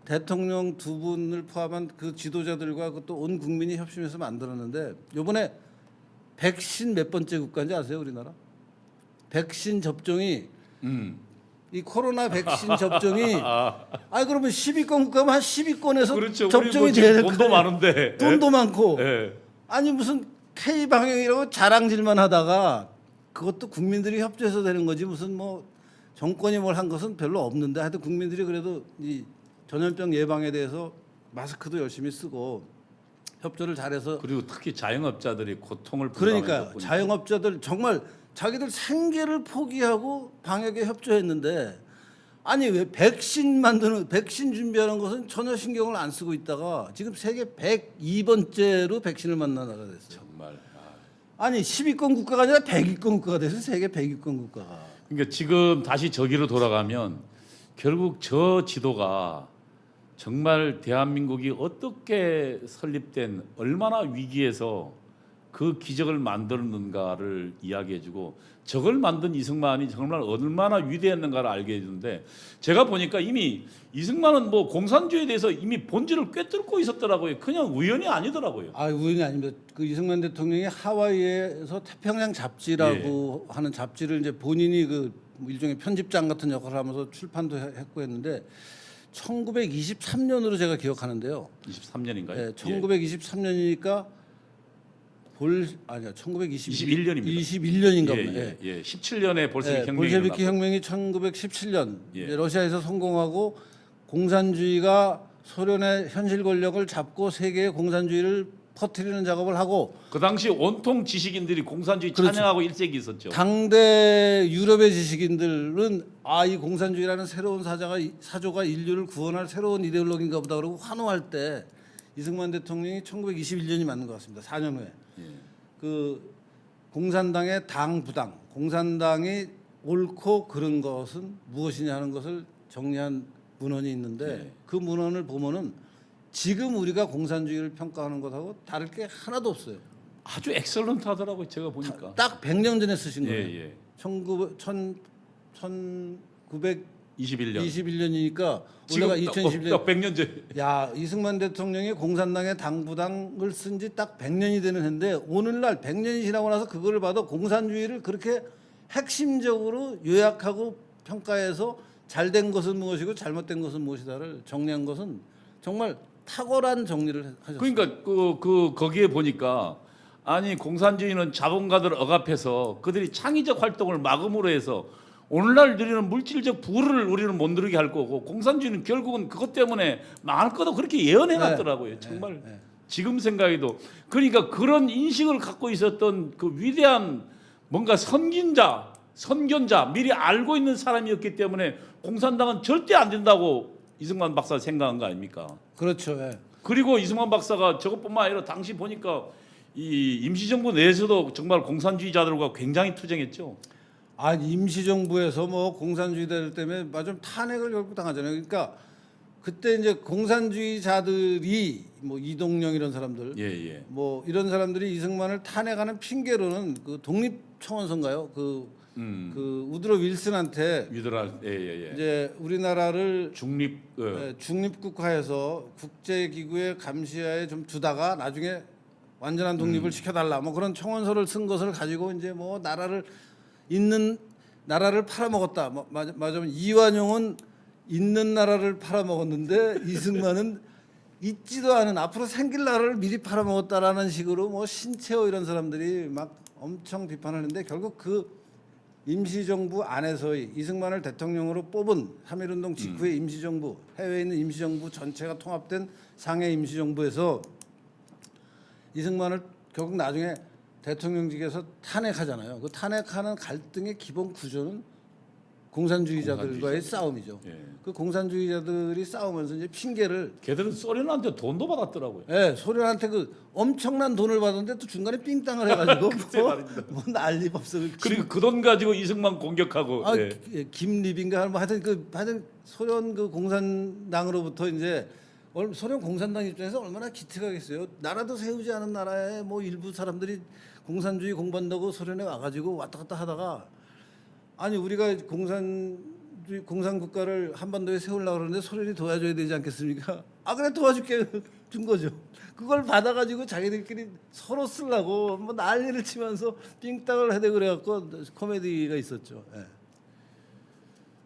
대통령 두 분을 포함한 그 지도자들과 또 온 국민이 협심해서 만들었는데 이번에 백신 몇 번째 국가인지 아세요, 우리나라? 백신 접종이 이 코로나 백신 접종이 그러면 10위권 국가면 한 10위권에서 그렇죠. 접종이 우리 뭐 돼야 될 돈도 거예요. 많은데 돈도 많고 예. 아니 무슨 K 방역이라고 자랑질만 하다가 그것도 국민들이 협조해서 되는 거지 무슨 뭐 정권이 뭘 한 것은 별로 없는데 하여튼 국민들이 그래도 이 전염병 예방에 대해서 마스크도 열심히 쓰고 협조를 잘해서 그리고 특히 자영업자들이 고통을 그러니까 분담해서 자영업자들 정말 자기들 생계를 포기하고 방역에 협조했는데 아니 왜 백신 준비하는 것은 전혀 신경을 안 쓰고 있다가 지금 세계 102번째로 백신을 만난 나라가 됐어요. 정말 아니 10위권 국가가 아니라 100위권 국가가 됐어요. 세계 100위권 국가가. 그러니까 지금 다시 저기로 돌아가면 결국 저 지도가 정말 대한민국이 어떻게 설립된 얼마나 위기에서 그 기적을 만들었는가를 이야기해주고 저걸 만든 이승만이 정말 얼마나 위대했는가를 알게 해주는데 제가 보니까 이미 이승만은 뭐 공산주의에 대해서 이미 본질을 꿰뚫고 있었더라고요. 그냥 우연이 아니더라고요. 우연이 아닙니다. 그 이승만 대통령이 하와이에서 태평양 잡지라고 하는 잡지를 이제 본인이 그 뭐 일종의 편집장 같은 역할을 하면서 출판도 했고 했는데 1923년으로 제가 기억하는데요. 23년인가요? 네, 1923년이니까 아니야 21년입니다. 21년인가 예, 보네. 예, 예. 17년에 볼셰비키 혁명이 볼셰비키 일어났고. 혁명이 1917년 예. 러시아에서 성공하고 공산주의가 소련의 현실 권력을 잡고 세계의 공산주의를 퍼뜨리는 작업을 하고 그 당시 온통 지식인들이 공산주의 그렇죠. 찬양하고 일색이 있었죠. 당대 유럽의 지식인들은 이 공산주의라는 새로운 사조가 인류를 구원할 새로운 이데올로기인가 보다 그러고 환호할 때 이승만 대통령이 1921년이 맞는 것 같습니다. 4년 후에 예. 그 공산당의 당부당, 공산당이 옳고 그른 것은 무엇이냐 하는 것을 정리한 문헌이 있는데 네. 그 문헌을 보면은 지금 우리가 공산주의를 평가하는 것하고 다를 게 하나도 없어요. 아주 엑셀런트 하더라고요. 제가 보니까. 딱 100년 전에 쓰신 거예요. 예, 예. 21년. 1921년이니까 지금 우리가 2020년 딱 100년 전. 야 이승만 대통령이 공산당의 당부당을 쓴 지 딱 100년이 되는 해인데 오늘날 100년이 지나고 나서 그거를 봐도 공산주의를 그렇게 핵심적으로 요약하고 평가해서 잘된 것은 무엇이고 잘못된 것은 무엇이다를 정리한 것은 정말 탁월한 정리를 하셨어요. 그러니까 거기에 보니까 아니 공산주의는 자본가들 억압해서 그들이 창의적 활동을 막음으로 해서 오늘날 누리는 물질적 부를 우리는 못 누리게 할 거고 공산주의는 결국은 그것 때문에 망할 거도 그렇게 예언해 놨더라고요. 정말 네. 지금 생각해도 그러니까 그런 인식을 갖고 있었던 그 위대한 뭔가 선견자 미리 알고 있는 사람이었기 때문에 공산당은 절대 안 된다고 이승만 박사 생각한 거 아닙니까? 그렇죠. 예. 그리고 이승만 박사가 저것뿐만 아니라 당시 보니까 이 임시정부 내에서도 정말 공산주의자들과 굉장히 투쟁했죠. 임시정부에서 뭐 공산주의자들 때문에 좀 탄핵을 결국 당하잖아요. 그러니까 그때 이제 공산주의자들이 뭐 이동영 이런 사람들, 예, 예. 뭐 이런 사람들이 이승만을 탄핵하는 핑계로는 그 독립청원서인가요? 그 우드로 윌슨한테 위드랄 예. 이제 우리나라를 중립 중립국화해서 국제기구의 감시하에 좀 두다가 나중에 완전한 독립을 시켜달라 뭐 그런 청원서를 쓴 것을 가지고 이제 뭐 나라를 팔아먹었다. 맞으면 이완용은 있는 나라를 팔아먹었는데 이승만은 있지도 않은 앞으로 생길 나라를 미리 팔아먹었다라는 식으로 뭐 신채호 이런 사람들이 막 엄청 비판을 했는데 결국 그 임시정부 안에서의 이승만을 대통령으로 뽑은 3.1운동 직후의 임시정부, 해외에 있는 임시정부 전체가 통합된 상해 임시정부에서 이승만을 결국 나중에 대통령직에서 탄핵하잖아요. 그 탄핵하는 갈등의 기본 구조는 공산주의자들과의 싸움이죠. 예. 그 공산주의자들이 싸우면서 이제 핑계를 걔들은 소련한테 돈도 받았더라고요. 예, 소련한테 그 엄청난 돈을 받았는데 또 중간에 삥땅을 해가지고 뭐 난리 법석을 그리고 그 돈 가지고 이승만 공격하고 김립인가 뭐 하여튼 소련 그 공산당으로부터 이제 소련 공산당 입장에서 얼마나 기특하겠어요. 나라도 세우지 않은 나라에 뭐 일부 사람들이 공산주의 공부한다고 소련에 와가지고 왔다 갔다 하다가 아니 우리가 공산 국가를 한반도에 세우려고 그러는데 소련이 도와줘야 되지 않겠습니까? 그래 도와줄게 준 거죠. 그걸 받아가지고 자기들끼리 서로 쓰려고 뭐 난리를 치면서 삥땅을 해대 그래갖고 코미디가 있었죠.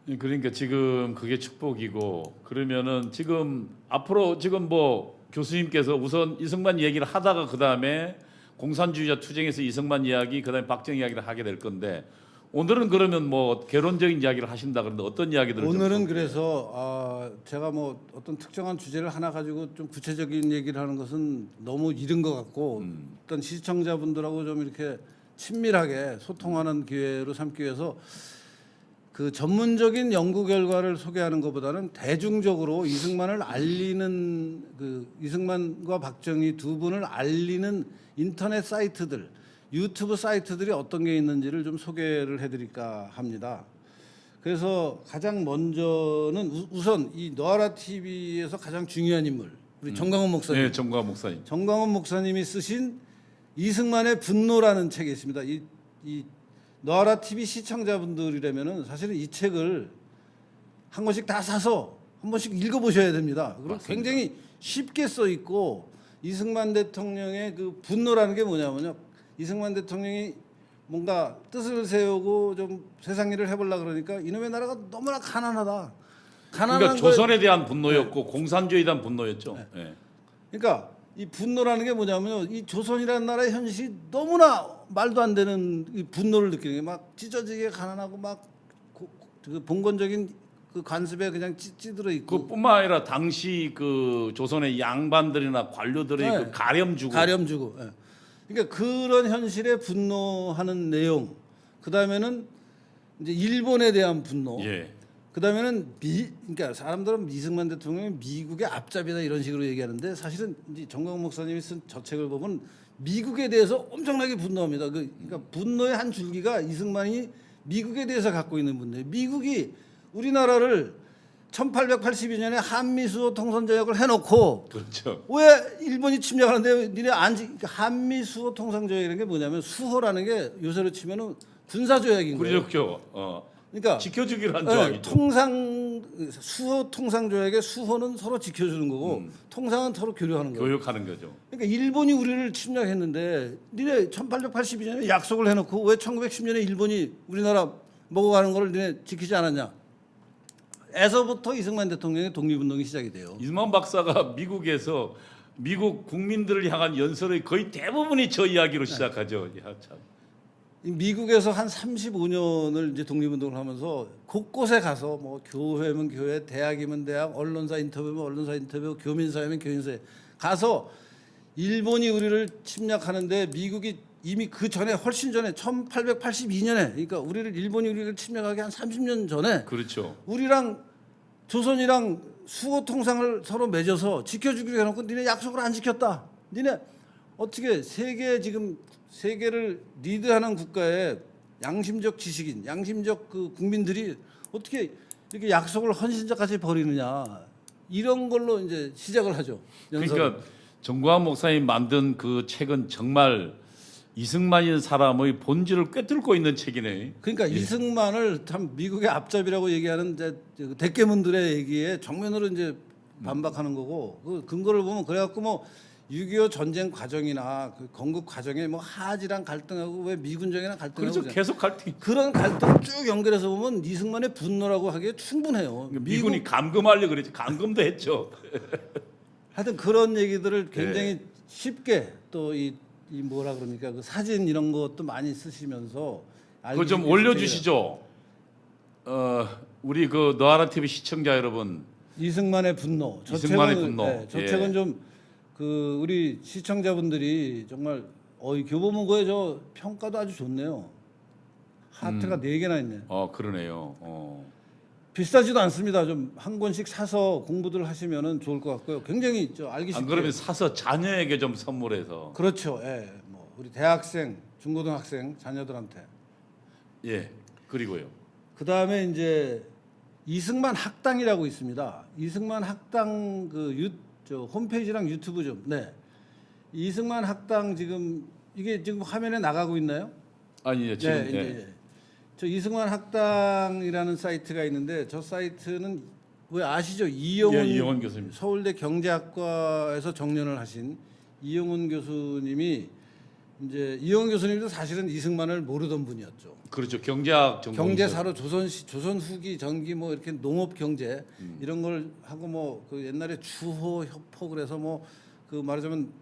예. 그러니까 지금 그게 축복이고 그러면은 지금 앞으로 지금 뭐 교수님께서 우선 이승만 얘기를 하다가 그 다음에 공산주의자 투쟁에서 이승만 이야기 그다음에 박정희 이야기를 하게 될 건데 오늘은 그러면 뭐 개론적인 이야기를 하신다 그런데 어떤 이야기들을 오늘은 그래서 제가 뭐 어떤 특정한 주제를 하나 가지고 좀 구체적인 얘기를 하는 것은 너무 이른 것 같고 어떤 시청자분들하고 좀 이렇게 친밀하게 소통하는 기회로 삼기 위해서 그 전문적인 연구 결과를 소개하는 것보다는 대중적으로 이승만을 알리는 그 이승만과 박정희 두 분을 알리는 인터넷 사이트들 유튜브 사이트들이 어떤 게 있는지를 좀 소개를 해드릴까 합니다. 그래서 가장 먼저는 우선 이 너아라 TV에서 가장 중요한 인물 우리 정광훈 목사님. 네, 정광훈 목사님. 정광훈 목사님이 쓰신 이승만의 분노라는 책이 있습니다. 이 너아라 TV 시청자분들이라면은 사실은 이 책을 한 권씩 다 사서 한 번씩 읽어보셔야 됩니다. 그리고 맞습니다. 굉장히 쉽게 써 있고 이승만 대통령의 그 분노라는 게 뭐냐면요. 이승만 대통령이 뭔가 뜻을 세우고 좀 세상 일을 해보려 그러니까 이놈의 나라가 너무나 가난하다. 가난한 그러니까 거에- 조선에 대한 분노였고 공산주의에 대한 분노였죠. 예. 그러니까 이 분노라는 게 뭐냐면요, 이 조선이라는 나라의 현실이 너무나 말도 안 되는 이 분노를 느끼는 게 막 찢어지게 가난하고 막 그 봉건적인 그 관습에 그냥 찌들어 있고 그뿐만 아니라 당시 그 조선의 양반들이나 관료들의 네. 그 가렴 주고 가렴 주고. 예. 그러니까 그런 현실에 분노하는 내용. 그 다음에는 이제 일본에 대한 분노. 예. 그 다음에는 그러니까 사람들은 이승만 대통령이 미국의 앞잡이다 이런 식으로 얘기하는데 사실은 이제 정광훈 목사님이 쓴 저 책을 보면 미국에 대해서 엄청나게 분노합니다. 그러니까 분노의 한 줄기가 이승만이 미국에 대해서 갖고 있는 분노예요. 미국이 우리나라를 1882년에 한미수호 통선条約을 해놓고 그렇죠. 왜 일본이 침략하는데 니네 한미수호 통상조약이라는 게 뭐냐면 수호라는 게 요새로 치면은 군사조약인 거예요. 그렇죠. 그러니까 지켜주기를 한 네, 조항이죠. 수호 통상조약의 수호는 서로 지켜주는 거고 통상은 서로 교류하는 거예요. 교육하는 거죠. 그러니까 일본이 우리를 침략했는데 니네 1882년에 약속을 해놓고 왜 1910년에 일본이 우리나라 먹어가는 거를 니네 지키지 않았냐? 에서부터 이승만 대통령의 독립운동이 시작이 돼요. 이승만 박사가 미국에서 미국 국민들을 향한 연설의 거의 대부분이 저 이야기로 시작하죠. 야, 참. 이 미국에서 한 35년을 이제 독립운동을 하면서 곳곳에 가서 뭐 교회면 교회, 대학이면 대학, 언론사 인터뷰면 언론사 인터뷰, 교민사회면 교민사회 가서 일본이 우리를 침략하는데 미국이 이미 그 전에 훨씬 전에 1882년에 그러니까 일본이 우리를 침략하기 한 30년 전에 그렇죠. 우리랑 조선이랑 수호 통상을 서로 맺어서 지켜주기로 해놓고 니네 약속을 안 지켰다. 니네 어떻게 세계를 리드하는 국가의 양심적 지식인, 양심적 그 국민들이 어떻게 이렇게 약속을 헌신자까지 버리느냐 이런 걸로 이제 시작을 하죠. 연설을. 그러니까 정광훈 목사님 만든 그 책은 정말 이승만이라는 사람의 본질을 꿰뚫고 있는 책이네. 그러니까 이승만을 참 미국의 앞잡이라고 얘기하는 이제 그 대깨문들의 얘기에 정면으로 이제 반박하는 거고 그 근거를 보면 그래갖고 뭐 6.25 전쟁 과정이나 그 건국 과정에 뭐 하지랑 갈등하고 왜 미군정이랑 갈등하고 그래서 그러잖아요. 계속 갈등. 그런 갈등을 쭉 연결해서 보면 이승만의 분노라고 하기에 충분해요. 미군이 감금하려고 그랬지. 감금도 했죠. 하여튼 그런 얘기들을 굉장히 쉽게 또 이 뭐라 그럽니까 그 사진 이런 것도 많이 쓰시면서 그거 좀 올려주시죠. 우리 그 너하라 TV 시청자 여러분. 이승만의 분노. 이승만의 분노. 저 예. 책은 좀 그 우리 시청자분들이 정말 이 교보문고에 저 평가도 아주 좋네요. 하트가 4개나 있네. 그러네요. 비싸지도 않습니다. 좀 한 권씩 사서 공부들 하시면은 좋을 것 같고요. 굉장히 알기 쉽게. 안 그러면 사서 자녀에게 좀 선물해서. 그렇죠. 예. 뭐 우리 대학생, 중고등학생 자녀들한테. 예. 그리고요. 그다음에 이제 이승만 학당이라고 있습니다. 이승만 학당 저 홈페이지랑 유튜브 좀. 네. 이승만 학당 이게 지금 화면에 나가고 있나요? 아니 지금 네, 이제 저 이승만 학당이라는 사이트가 있는데 저 사이트는 왜 아시죠? 이영훈 교수님. 서울대 경제학과에서 정년을 하신 이영훈 교수님이 이제 이영훈 교수님도 사실은 이승만을 모르던 분이었죠. 그렇죠. 경제학 전공. 경제사로 조선 후기 전기 뭐 이렇게 농업 경제 이런 걸 하고 뭐 그 옛날에 주호 협호 그래서 뭐 그 말하자면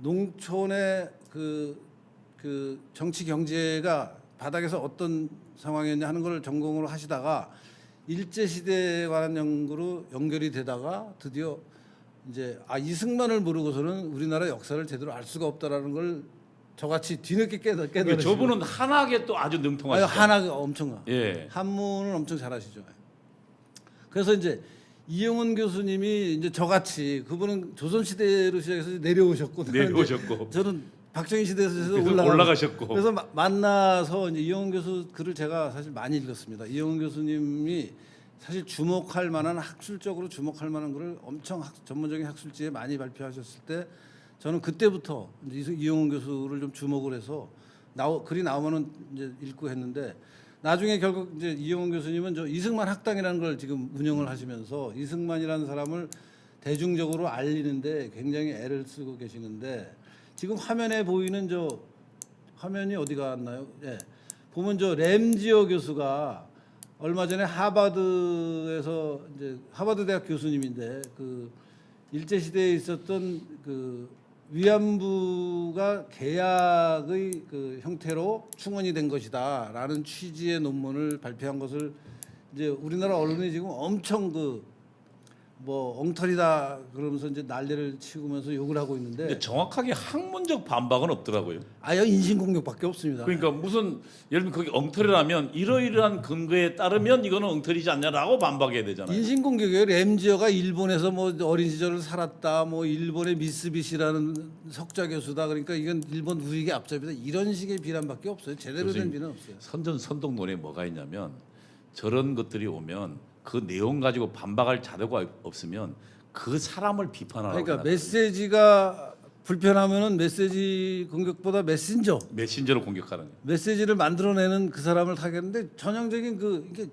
농촌의 그 정치 경제가 바닥에서 어떤 상황이었냐 하는 걸 전공으로 하시다가 일제 시대에 관한 연구로 연결이 되다가 드디어 이제 이승만을 모르고서는 우리나라 역사를 제대로 알 수가 없다라는 걸 저같이 뒤늦게 깨달으시고. 저분은 한학에 또 아주 능통하시죠. 한학 엄청 예. 한문을 엄청 잘하시죠. 그래서 이제 이영훈 교수님이 이제 저같이 그분은 조선 시대로 시작해서 내려오셨고 저는 박정희 시대에서 올라가셨고 그래서 만나서 이제 이영훈 교수 글을 제가 사실 많이 읽었습니다. 이영훈 교수님이 사실 주목할 만한 학술적으로 주목할 만한 글을 엄청 전문적인 학술지에 많이 발표하셨을 때 저는 그때부터 이제 이영훈 교수를 좀 주목을 해서 글이 나오면은 이제 읽고 했는데 나중에 결국 이제 이영훈 교수님은 저 이승만 학당이라는 걸 지금 운영을 하시면서 이승만이라는 사람을 대중적으로 알리는데 굉장히 애를 쓰고 계시는데 지금 화면에 보이는 저 화면이 어디 갔나요? 예. 보면 저 램지어 교수가 얼마 전에 하버드에서 이제 하버드 대학 교수님인데 그 일제 시대에 있었던 그 위안부가 계약의 그 형태로 충원이 된 것이다라는 취지의 논문을 발표한 것을 이제 우리나라 언론이 지금 엄청 그 뭐 엉터리다 그러면서 이제 난리를 치면서 욕을 하고 있는데 근데 정확하게 학문적 반박은 없더라고요. 아예 인신공격밖에 없습니다. 그러니까 무슨 예를 들면 거기 엉터리라면 이러이러한 근거에 따르면 이거는 엉터리지 않냐라고 반박해야 되잖아요. 인신공격이에요. 램지어가 일본에서 뭐 어린 시절을 살았다, 뭐 일본의 미쓰비시라는 석좌 교수다. 그러니까 이건 일본 우익의 앞잡이다. 이런 식의 비난밖에 없어요. 제대로 된 비난 없어요. 선전선동론에 뭐가 있냐면 저런 것들이 오면 그 내용 가지고 반박할 자료가 없으면 그 사람을 비판하라고. 그러니까 생각해요. 메시지가 불편하면은 메시지 공격보다 메신저로 공격하는 거예요. 메시지를 만들어내는 그 사람을 타겠는데 전형적인 그 이게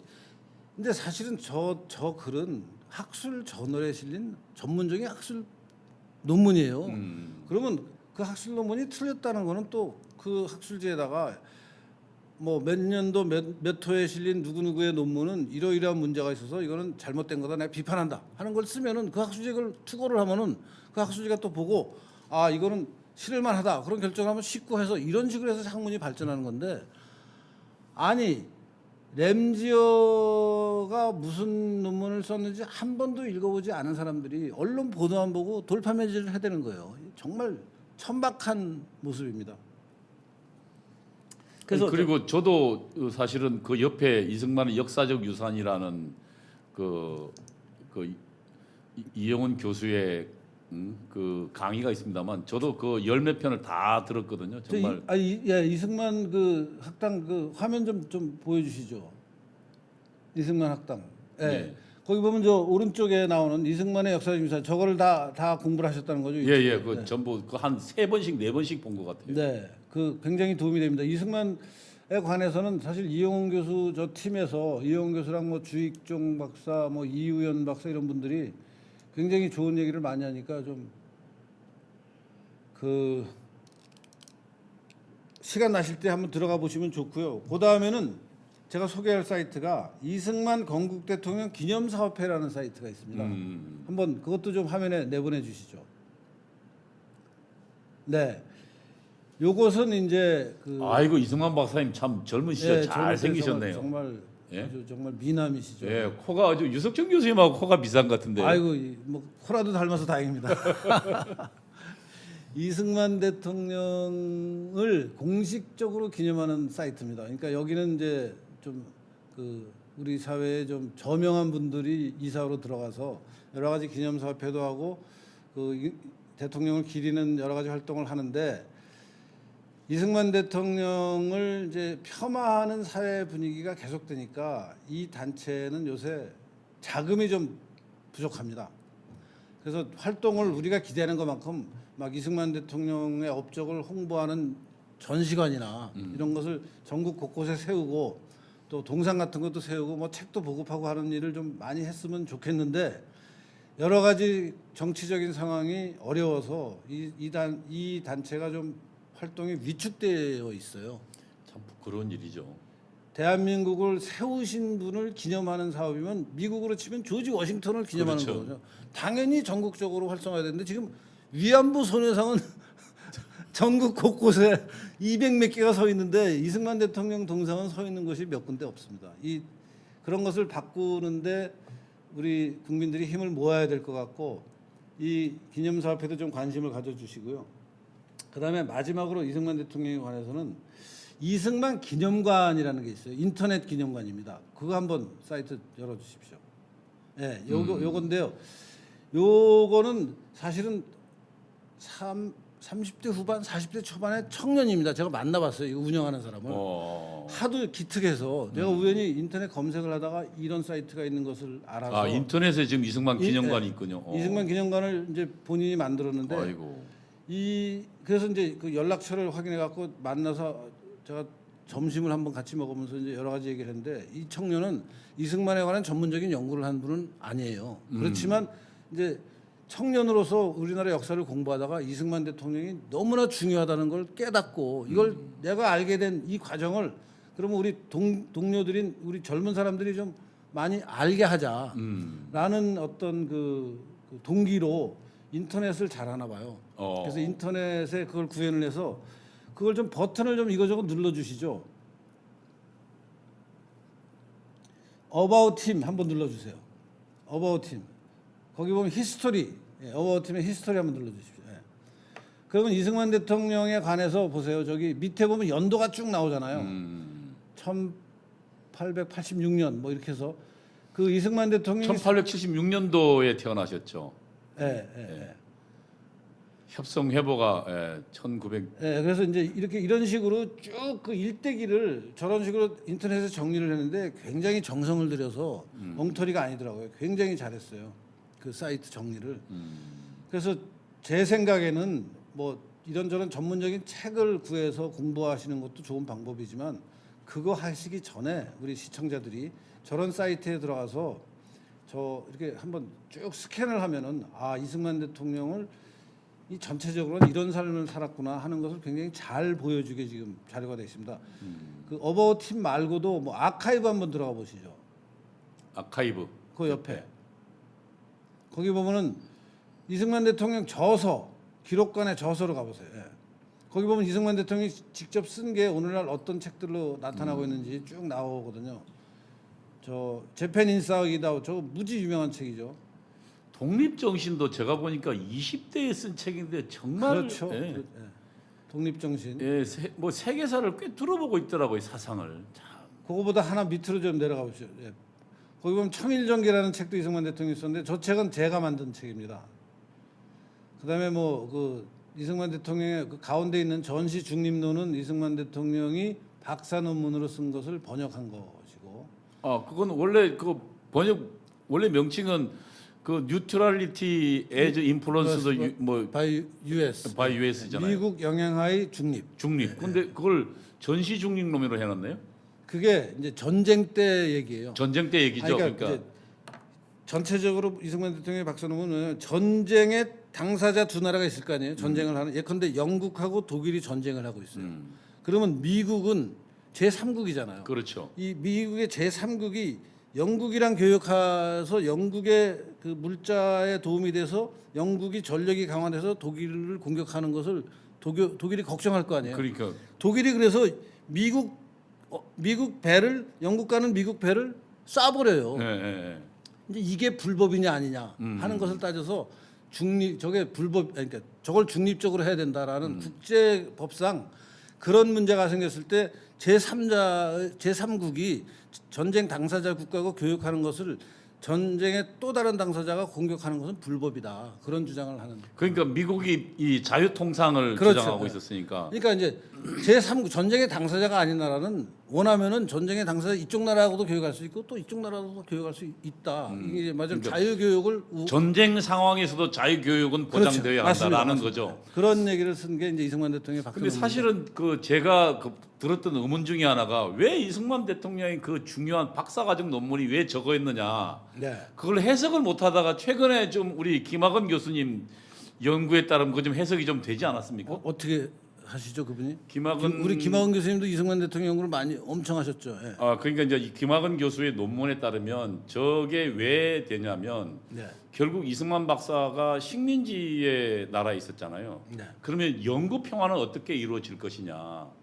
근데 사실은 저 글은 학술 저널에 실린 전문적인 학술 논문이에요. 그러면 그 학술 논문이 틀렸다는 거는 또 그 학술지에다가 뭐 몇 년도 몇 호에 실린 누구누구의 논문은 이러이러한 문제가 있어서 이거는 잘못된 거다 내가 비판한다 하는 걸 쓰면은 그 학술지가 그걸 투고를 하면은 그 학술지가 또 보고 아 이거는 실을만 하다 그런 결정을 하면 쉽고 해서 이런 식으로 해서 학문이 발전하는 건데 아니 램지어가 무슨 논문을 썼는지 한 번도 읽어보지 않은 사람들이 언론 보도만 보고 돌파매질을 해대는 거예요. 정말 천박한 모습입니다. 그래서 그리고 저도 사실은 그 옆에 이승만의 역사적 유산이라는 그 이영훈 교수의 그 강의가 있습니다만 저도 그 열 몇 편을 다 들었거든요. 정말. 이승만 그 학당 그 화면 좀 보여주시죠. 이승만 학당. 예. 네. 거기 보면 저 오른쪽에 나오는 이승만의 역사적 유산 저거를 다 공부를 하셨다는 거죠. 예예. 그 네. 전부 그 한 3번씩 4번씩 본 것 같아요. 네, 그 굉장히 도움이 됩니다. 이승만에 관해서는 사실 이영훈 교수 저 팀에서 이영훈 교수랑 뭐 주익종 박사, 뭐 이우연 박사 이런 분들이 굉장히 좋은 얘기를 많이 하니까 좀 그 시간 나실 때 한번 들어가 보시면 좋고요. 그 다음에는 제가 소개할 사이트가 이승만 건국 대통령 기념사업회라는 사이트가 있습니다. 한번 그것도 좀 화면에 내보내 주시죠. 네. 요것은 이제 그 아이고 이승만 박사님 참 젊은 시절 잘 생기셨네요. 정말 예? 아주 정말 미남이시죠. 예, 코가 아주 유석정 교수님하고 코가 비슷한 것 같은데. 아이고 뭐 코라도 닮아서 다행입니다. 이승만 대통령을 공식적으로 기념하는 사이트입니다. 그러니까 여기는 이제 좀 그 우리 사회에 좀 저명한 분들이 이사로 들어가서 여러 가지 기념사업회도 하고 그 대통령을 기리는 여러 가지 활동을 하는데 이승만 대통령을 이제 폄하하는 사회 분위기가 계속되니까 이 단체는 요새 자금이 좀 부족합니다. 그래서 활동을 우리가 기대하는 것만큼 막 이승만 대통령의 업적을 홍보하는 전시관이나 이런 것을 전국 곳곳에 세우고 또 동상 같은 것도 세우고 뭐 책도 보급하고 하는 일을 좀 많이 했으면 좋겠는데 여러 가지 정치적인 상황이 어려워서 이 단체가 좀 활동이 위축되어 있어요. 참 부끄러운 일이죠. 대한민국을 세우신 분을 기념하는 사업이면 미국으로 치면 조지 워싱턴을 기념하는 그렇죠. 거죠. 당연히 전국적으로 활성화되는데 지금 위안부 소녀상은 전국 곳곳에 200몇 개가 서 있는데 이승만 대통령 동상은 서 있는 곳이 몇 군데 없습니다. 그런 것을 바꾸는데 우리 국민들이 힘을 모아야 될 것 같고 이 기념사업에도 좀 관심을 가져주시고요. 그다음에 마지막으로 이승만 대통령에 관해서는 이승만 기념관이라는 게 있어요. 인터넷 기념관입니다. 그거 한번 사이트 열어주십시오. 네, 요건데요. 요거는 사실은 30대 후반, 40대 초반의 청년입니다. 제가 만나봤어요. 이거 운영하는 사람을. 하도 기특해서 내가 우연히 인터넷 검색을 하다가 이런 사이트가 있는 것을 알아서. 아 인터넷에 지금 이승만 기념관이 있군요. 이승만 기념관을 이제 본인이 만들었는데. 아이고. 그래서 이제 그 연락처를 확인해 갖고 만나서 제가 점심을 한번 같이 먹으면서 이제 여러 가지 얘기를 했는데 이 청년은 이승만에 관한 전문적인 연구를 한 분은 아니에요. 그렇지만 이제 청년으로서 우리나라 역사를 공부하다가 이승만 대통령이 너무나 중요하다는 걸 깨닫고 이걸 내가 알게 된 이 과정을 그러면 우리 동료들인 우리 젊은 사람들이 좀 많이 알게 하자라는 어떤 그 동기로 인터넷을 잘 하나 봐요. 그래서 인터넷에 그걸 구현을 해서 그걸 좀 버튼을 좀 이거저거 눌러 주시죠. About Team 한번 눌러 주세요. About Team. 거기 보면 히스토리. About Team의 히스토리 한번 눌러 주십시오. 그러면 이승만 대통령에 관해서 보세요. 저기 밑에 보면 연도가 쭉 나오잖아요. 1886년 뭐 이렇게 해서 그 이승만 대통령이 1876년도에 태어나셨죠. 예. 협성회보가 1900. 그래서 이제 이런 식으로 쭉 그 일대기를 저런 식으로 인터넷에 정리를 했는데 굉장히 정성을 들여서 엉터리가 아니더라고요. 굉장히 잘했어요. 그 사이트 정리를. 그래서 제 생각에는 뭐 이런저런 전문적인 책을 구해서 공부하시는 것도 좋은 방법이지만 그거 하시기 전에 우리 시청자들이 저런 사이트에 들어가서 저 이렇게 한번 쭉 스캔을 하면은 아 이승만 대통령을 이 전체적으로는 이런 삶을 살았구나 하는 것을 굉장히 잘 보여주게 지금 자료가 되어 있습니다. 그 어바웃 팀 말고도 뭐 아카이브 한번 들어가 보시죠. 아카이브. 그 옆에 거기 보면은 이승만 대통령 저서 기록관의 저서로 가보세요. 거기 보면 이승만 대통령이 직접 쓴 게 오늘날 어떤 책들로 나타나고 있는지 쭉 나오거든요. 저 재팬 인사이드아웃 저 무지 유명한 책이죠. 독립정신도 제가 보니까 20대에 쓴 책인데 정말 그렇죠. 독립정신. 뭐 세계사를 꽤 들어보고 있더라고요, 사상을. 참. 그거보다 하나 밑으로 좀 내려가 보시죠. 거기 보면 청일전기라는 책도 이승만 대통령이 썼는데 저 책은 제가 만든 책입니다. 그다음에 뭐 그 이승만 대통령의 그 가운데 있는 전시 중립론은 이승만 대통령이 박사 논문으로 쓴 것을 번역한 것이고. 그건 원래 그 원래 명칭은 그 뉴트럴리티 에즈 인플루언스도 뭐 바이 US. 바이 US잖아요. 미국 영향하의 중립. 근데 그걸 전시 중립론으로 해놨나요? 그게 이제 전쟁 때 얘기예요. 전쟁 때 얘기죠. 그러니까 이제 전체적으로 이승만 대통령의 박사 논문은 전쟁의 당사자 두 나라가 있을 거 아니에요. 전쟁을 하는. 예컨대 영국하고 독일이 전쟁을 하고 있어요. 그러면 미국은 제3국이잖아요. 그렇죠. 이 미국의 제3국이 영국이랑 교역해서 영국의 그 물자에 도움이 돼서 영국이 전력이 강화돼서 독일을 공격하는 것을 독일이 걱정할 거 아니에요. 그러니까 독일이 그래서 미국 배를 영국과는 미국 배를 쏴버려요. 이제 이게 불법이냐 아니냐 하는 것을 따져서 저게 불법 그러니까 저걸 중립적으로 해야 된다라는 국제법상 그런 문제가 생겼을 때 제3국이 전쟁 당사자 국가고 교역하는 것을 전쟁의 또 다른 당사자가 공격하는 것은 불법이다. 그런 주장을 하는. 그러니까 미국이 이 자유통상을 그렇죠. 주장하고 있었으니까. 그러니까 이제 제3국 전쟁의 당사자가 아닌 나라는 원하면은 전쟁의 당사자 이쪽 나라하고도 교역할 수 있고 또 이쪽 나라하고도 교역할 수 있다. 이게 맞아요. 그러니까 자유교역을 전쟁 상황에서도 자유교육은 보장되어야 그렇죠. 맞습니다. 한다라는 맞습니다. 거죠. 그런 얘기를 쓴 게 이제 이승만 대통령의 박근혜. 근데 사실은 그 제가 들었던 의문 중에 하나가 왜 이승만 대통령이 그 중요한 박사과정 논문이 왜 저거였느냐. 네. 그걸 해석을 못하다가 최근에 좀 우리 김학원 교수님 연구에 따르면 그 좀 해석이 좀 되지 않았습니까? 어떻게 하시죠 그분이? 김학원 우리 김학원 교수님도 이승만 대통령 연구를 많이 엄청 하셨죠. 예. 그러니까 이제 이 김학원 교수의 논문에 따르면 저게 왜 되냐면 네. 결국 이승만 박사가 식민지의 나라에 있었잖아요. 네. 그러면 영구 평화는 어떻게 이루어질 것이냐.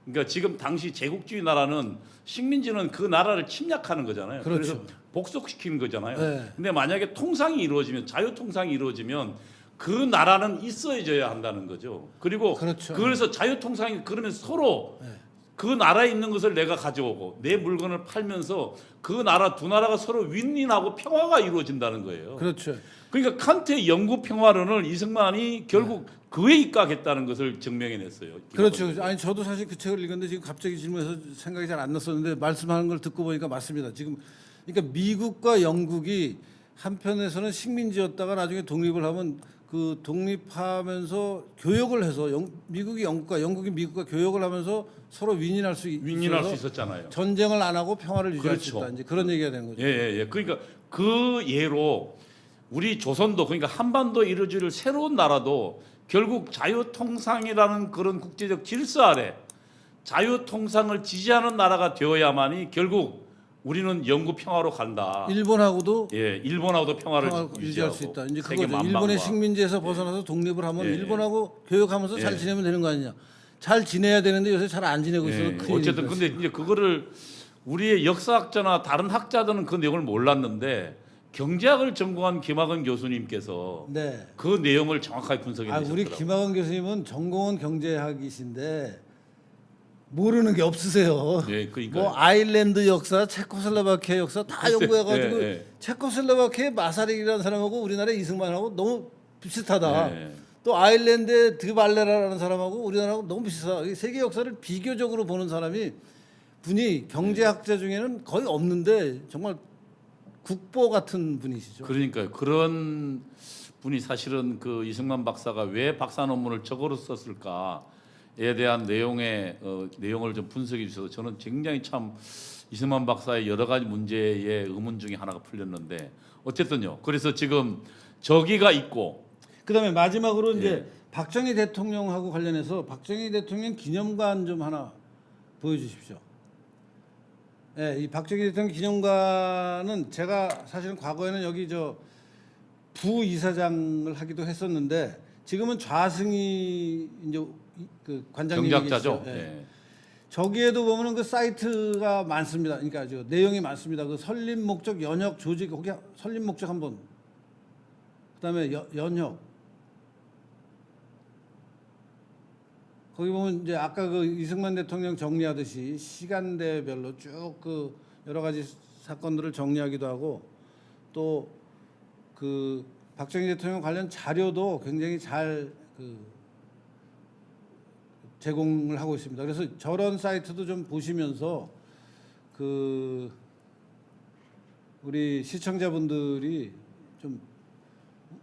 그러니까 지금 당시 제국주의 나라는 식민지는 그 나라를 침략하는 거잖아요. 그렇죠. 그래서 복속시키는 거잖아요. 네. 근데 만약에 통상이 이루어지면 자유통상이 이루어지면 그 나라는 있어져야 한다는 거죠. 그리고 그렇죠. 그래서 자유통상이 그러면 서로 네. 그 나라에 있는 것을 내가 가져오고 내 물건을 팔면서 그 나라 두 나라가 서로 윈윈하고 평화가 이루어진다는 거예요. 그렇죠. 그러니까 칸트의 영구 평화론을 이승만이 결국 그에 입각했다는 것을 증명해냈어요. 그렇죠. 아니 저도 사실 그 책을 읽었는데 지금 갑자기 질문해서 생각이 잘 안 났었는데 말씀하는 걸 듣고 보니까 맞습니다. 지금 그러니까 미국과 영국이 한편에서는 식민지였다가 나중에 독립을 하면 그 독립하면서 교역을 해서 미국이 영국과 영국이 미국과 교역을 하면서 서로 윈윈할 수 있었잖아요. 전쟁을 안 하고 평화를 유지할 수 그렇죠. 있다. 이제 그런 얘기가 되는 거죠. 예. 그러니까 그 예로 우리 조선도 그러니까 한반도 이루어질 새로운 나라도 결국 자유통상이라는 그런 국제적 질서 아래 자유통상을 지지하는 나라가 되어야만이 결국 우리는 영구 평화로 간다. 일본하고도 예, 일본하고도 평화를 유지할 유지하고 수 있다. 이제 세계 그거죠. 만방과. 일본의 식민지에서 벗어나서 독립을 하면 예, 예. 일본하고 교역하면서 잘 예. 지내면 되는 거 아니냐. 잘 지내야 되는데 요새 잘 안 지내고 있어서 예, 큰일이니까. 어쨌든 근데 이제 그거를 우리의 역사학자나 다른 학자들은 그 내용을 몰랐는데 경제학을 전공한 김학원 교수님께서 네. 그 내용을 정확하게 분석해 아, 주셨더라고요. 우리 김학원 교수님은 전공은 경제학이신데 모르는 게 없으세요. 예, 그러니까요. 뭐 아일랜드 역사, 체코슬로바키아 역사 다 연구해가지고 예, 예. 체코슬로바키아의 마사릭이라는 사람하고 우리나라의 이승만하고 너무 비슷하다. 예. 또 아일랜드의 드발레라라는 사람하고 우리나라하고 너무 비슷하다. 이 세계 역사를 비교적으로 보는 사람이 분이 경제학자 중에는 거의 없는데 정말 국보 같은 분이시죠. 그러니까요. 그런 분이 사실은 그 이승만 박사가 왜 박사 논문을 저거로 썼을까에 대한 내용을 좀 분석해 주셔서 저는 굉장히 참 이승만 박사의 여러 가지 문제의 의문 중에 하나가 풀렸는데 어쨌든요. 그래서 지금 저기가 있고 그다음에 마지막으로 이제 예. 박정희 대통령하고 관련해서 박정희 대통령 기념관 좀 하나 보여주십시오. 예, 이 박정희 대통령 기념관은 제가 사실은 과거에는 여기 저 부이사장을 하기도 했었는데 지금은 좌승이 이제 그 관장님이 경제학자죠. 계시죠. 예. 예. 저기에도 보면은 그 사이트가 많습니다. 그러니까 저 내용이 많습니다. 그 설립 목적, 연역, 조직, 거기 설립 목적 한번. 그다음에 연역. 거기 보면 이제 아까 그 이승만 대통령 정리하듯이 시간대별로 쭉 그 여러 가지 사건들을 정리하기도 하고 또 그 박정희 대통령 관련 자료도 굉장히 잘 그 제공을 하고 있습니다. 그래서 저런 사이트도 좀 보시면서 그 우리 시청자분들이 좀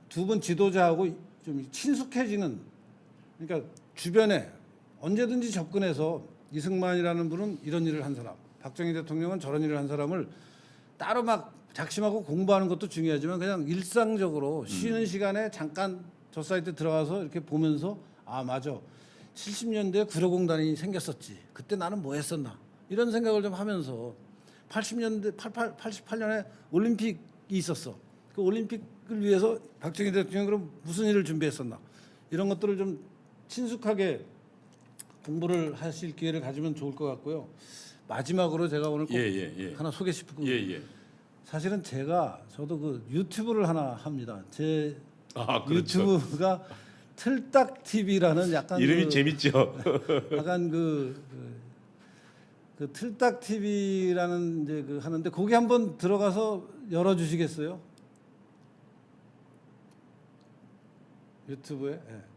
두 분 지도자하고 좀 친숙해지는 그러니까 주변에 언제든지 접근해서 이승만이라는 분은 이런 일을 한 사람, 박정희 대통령은 저런 일을 한 사람을 따로 막 작심하고 공부하는 것도 중요하지만 그냥 일상적으로 쉬는 시간에 잠깐 저 사이트 들어가서 이렇게 보면서 아 맞아 70년대에 구로공단이 생겼었지 그때 나는 뭐 했었나 이런 생각을 좀 하면서 80년대 88년에 올림픽이 있었어 그 올림픽을 위해서 박정희 대통령이 그럼 무슨 일을 준비했었나 이런 것들을 좀 친숙하게 공부를 하실 기회를 가지면 좋을 것 같고요. 마지막으로 제가 오늘 꼭 예. 하나 소개 싶은 거 예. 사실은 저도 그 유튜브를 하나 합니다. 제 아, 그렇죠. 유튜브가 틀딱 TV라는 약간 이름이 그, 재밌죠. 약간 그 틀딱 TV라는 이제 그 하는데 거기 한번 들어가서 열어 주시겠어요? 유튜브에. 예.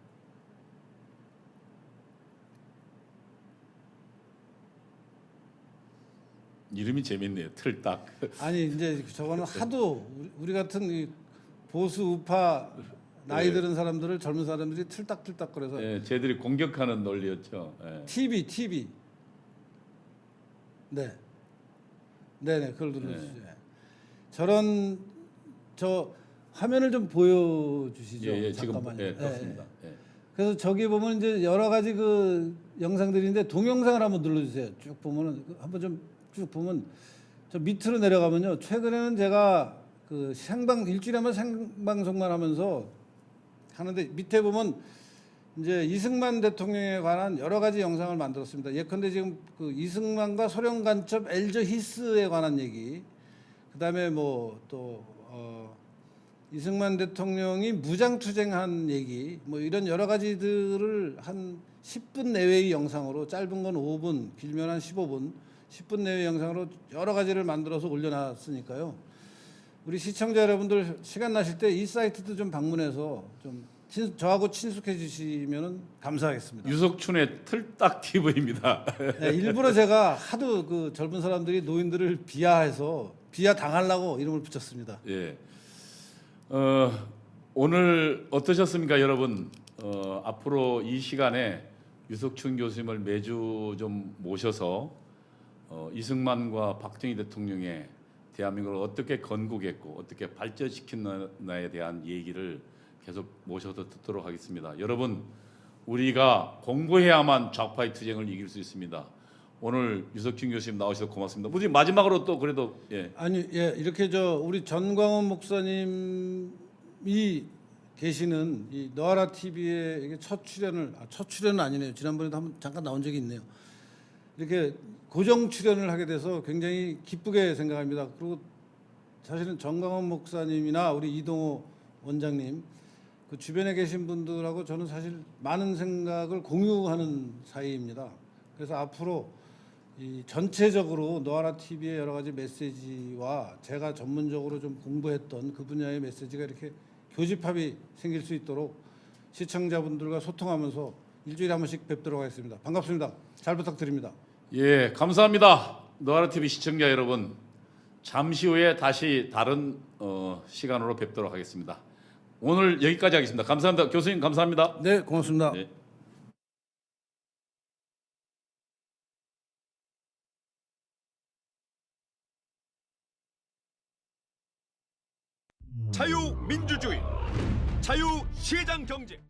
이름이 재밌네요. 틀딱. 아니 이제 저거는 하도 우리 같은 이 보수 우파 나이 들은 사람들을 젊은 사람들이 틀딱틀딱 거려서 예, 쟤들이 공격하는 논리였죠. 예. TV 네네 그걸 눌러주세요. 저런 저 화면을 좀 보여주시죠. 예, 지금 잠깐만요. 예, 떴습니다. 예. 그래서 저기 보면 이제 여러 가지 그 영상들인데 동영상을 한번 눌러주세요. 쭉 보면은 한번 좀 쭉 보면 저 밑으로 내려가면요. 최근에는 제가 그 일주일에 한번 생방송만 하면서 하는데 밑에 보면 이제 이승만 대통령에 관한 여러 가지 영상을 만들었습니다. 예컨대 지금 그 이승만과 소련 간첩 엘저 히스에 관한 얘기, 그다음에 뭐 또 이승만 대통령이 무장투쟁한 얘기, 뭐 이런 여러 가지들을 한 10분 내외의 영상으로 짧은 건 5분, 길면 한 15분, 10분 내외 영상으로 여러 가지를 만들어서 올려놨으니까요. 우리 시청자 여러분들 시간 나실 때 이 사이트도 좀 방문해서 좀 저하고 친숙해지시면 감사하겠습니다. 유석춘의 틀딱 TV입니다. 네, 일부러 제가 하도 그 젊은 사람들이 노인들을 비하 당하려고 이름을 붙였습니다. 예. 오늘 어떠셨습니까, 여러분? 앞으로 이 시간에 유석춘 교수님을 매주 좀 모셔서 이승만과 박정희 대통령의 대한민국을 어떻게 건국했고 어떻게 발전시켰나에 대한 얘기를 계속 모셔서 듣도록 하겠습니다. 여러분 우리가 공부해야만 좌파의 투쟁을 이길 수 있습니다. 오늘 유석준 교수님 나오셔서 고맙습니다. 뭐지 마지막으로 또 그래도 예. 아니 예 이렇게 우리 전광훈 목사님이 계시는 이 너아라 TV에 첫 출연은 아니네요. 지난번에도 한번 잠깐 나온 적이 있네요. 이렇게 고정 출연을 하게 돼서 굉장히 기쁘게 생각합니다. 그리고 사실은 전광훈 목사님이나 우리 이동호 원장님 그 주변에 계신 분들하고 저는 사실 많은 생각을 공유하는 사이입니다. 그래서 앞으로 이 전체적으로 노아라 TV의 여러 가지 메시지와 제가 전문적으로 좀 공부했던 그 분야의 메시지가 이렇게 교집합이 생길 수 있도록 시청자분들과 소통하면서 일주일에 한 번씩 뵙도록 하겠습니다. 반갑습니다. 잘 부탁드립니다. 예, 감사합니다. 노아라 TV 시청자 여러분, 잠시 후에 다시 다른 시간으로 뵙도록 하겠습니다. 오늘 여기까지 하겠습니다. 감사합니다. 교수님 감사합니다. 네, 고맙습니다. 네. 자유민주주의, 자유시장경제.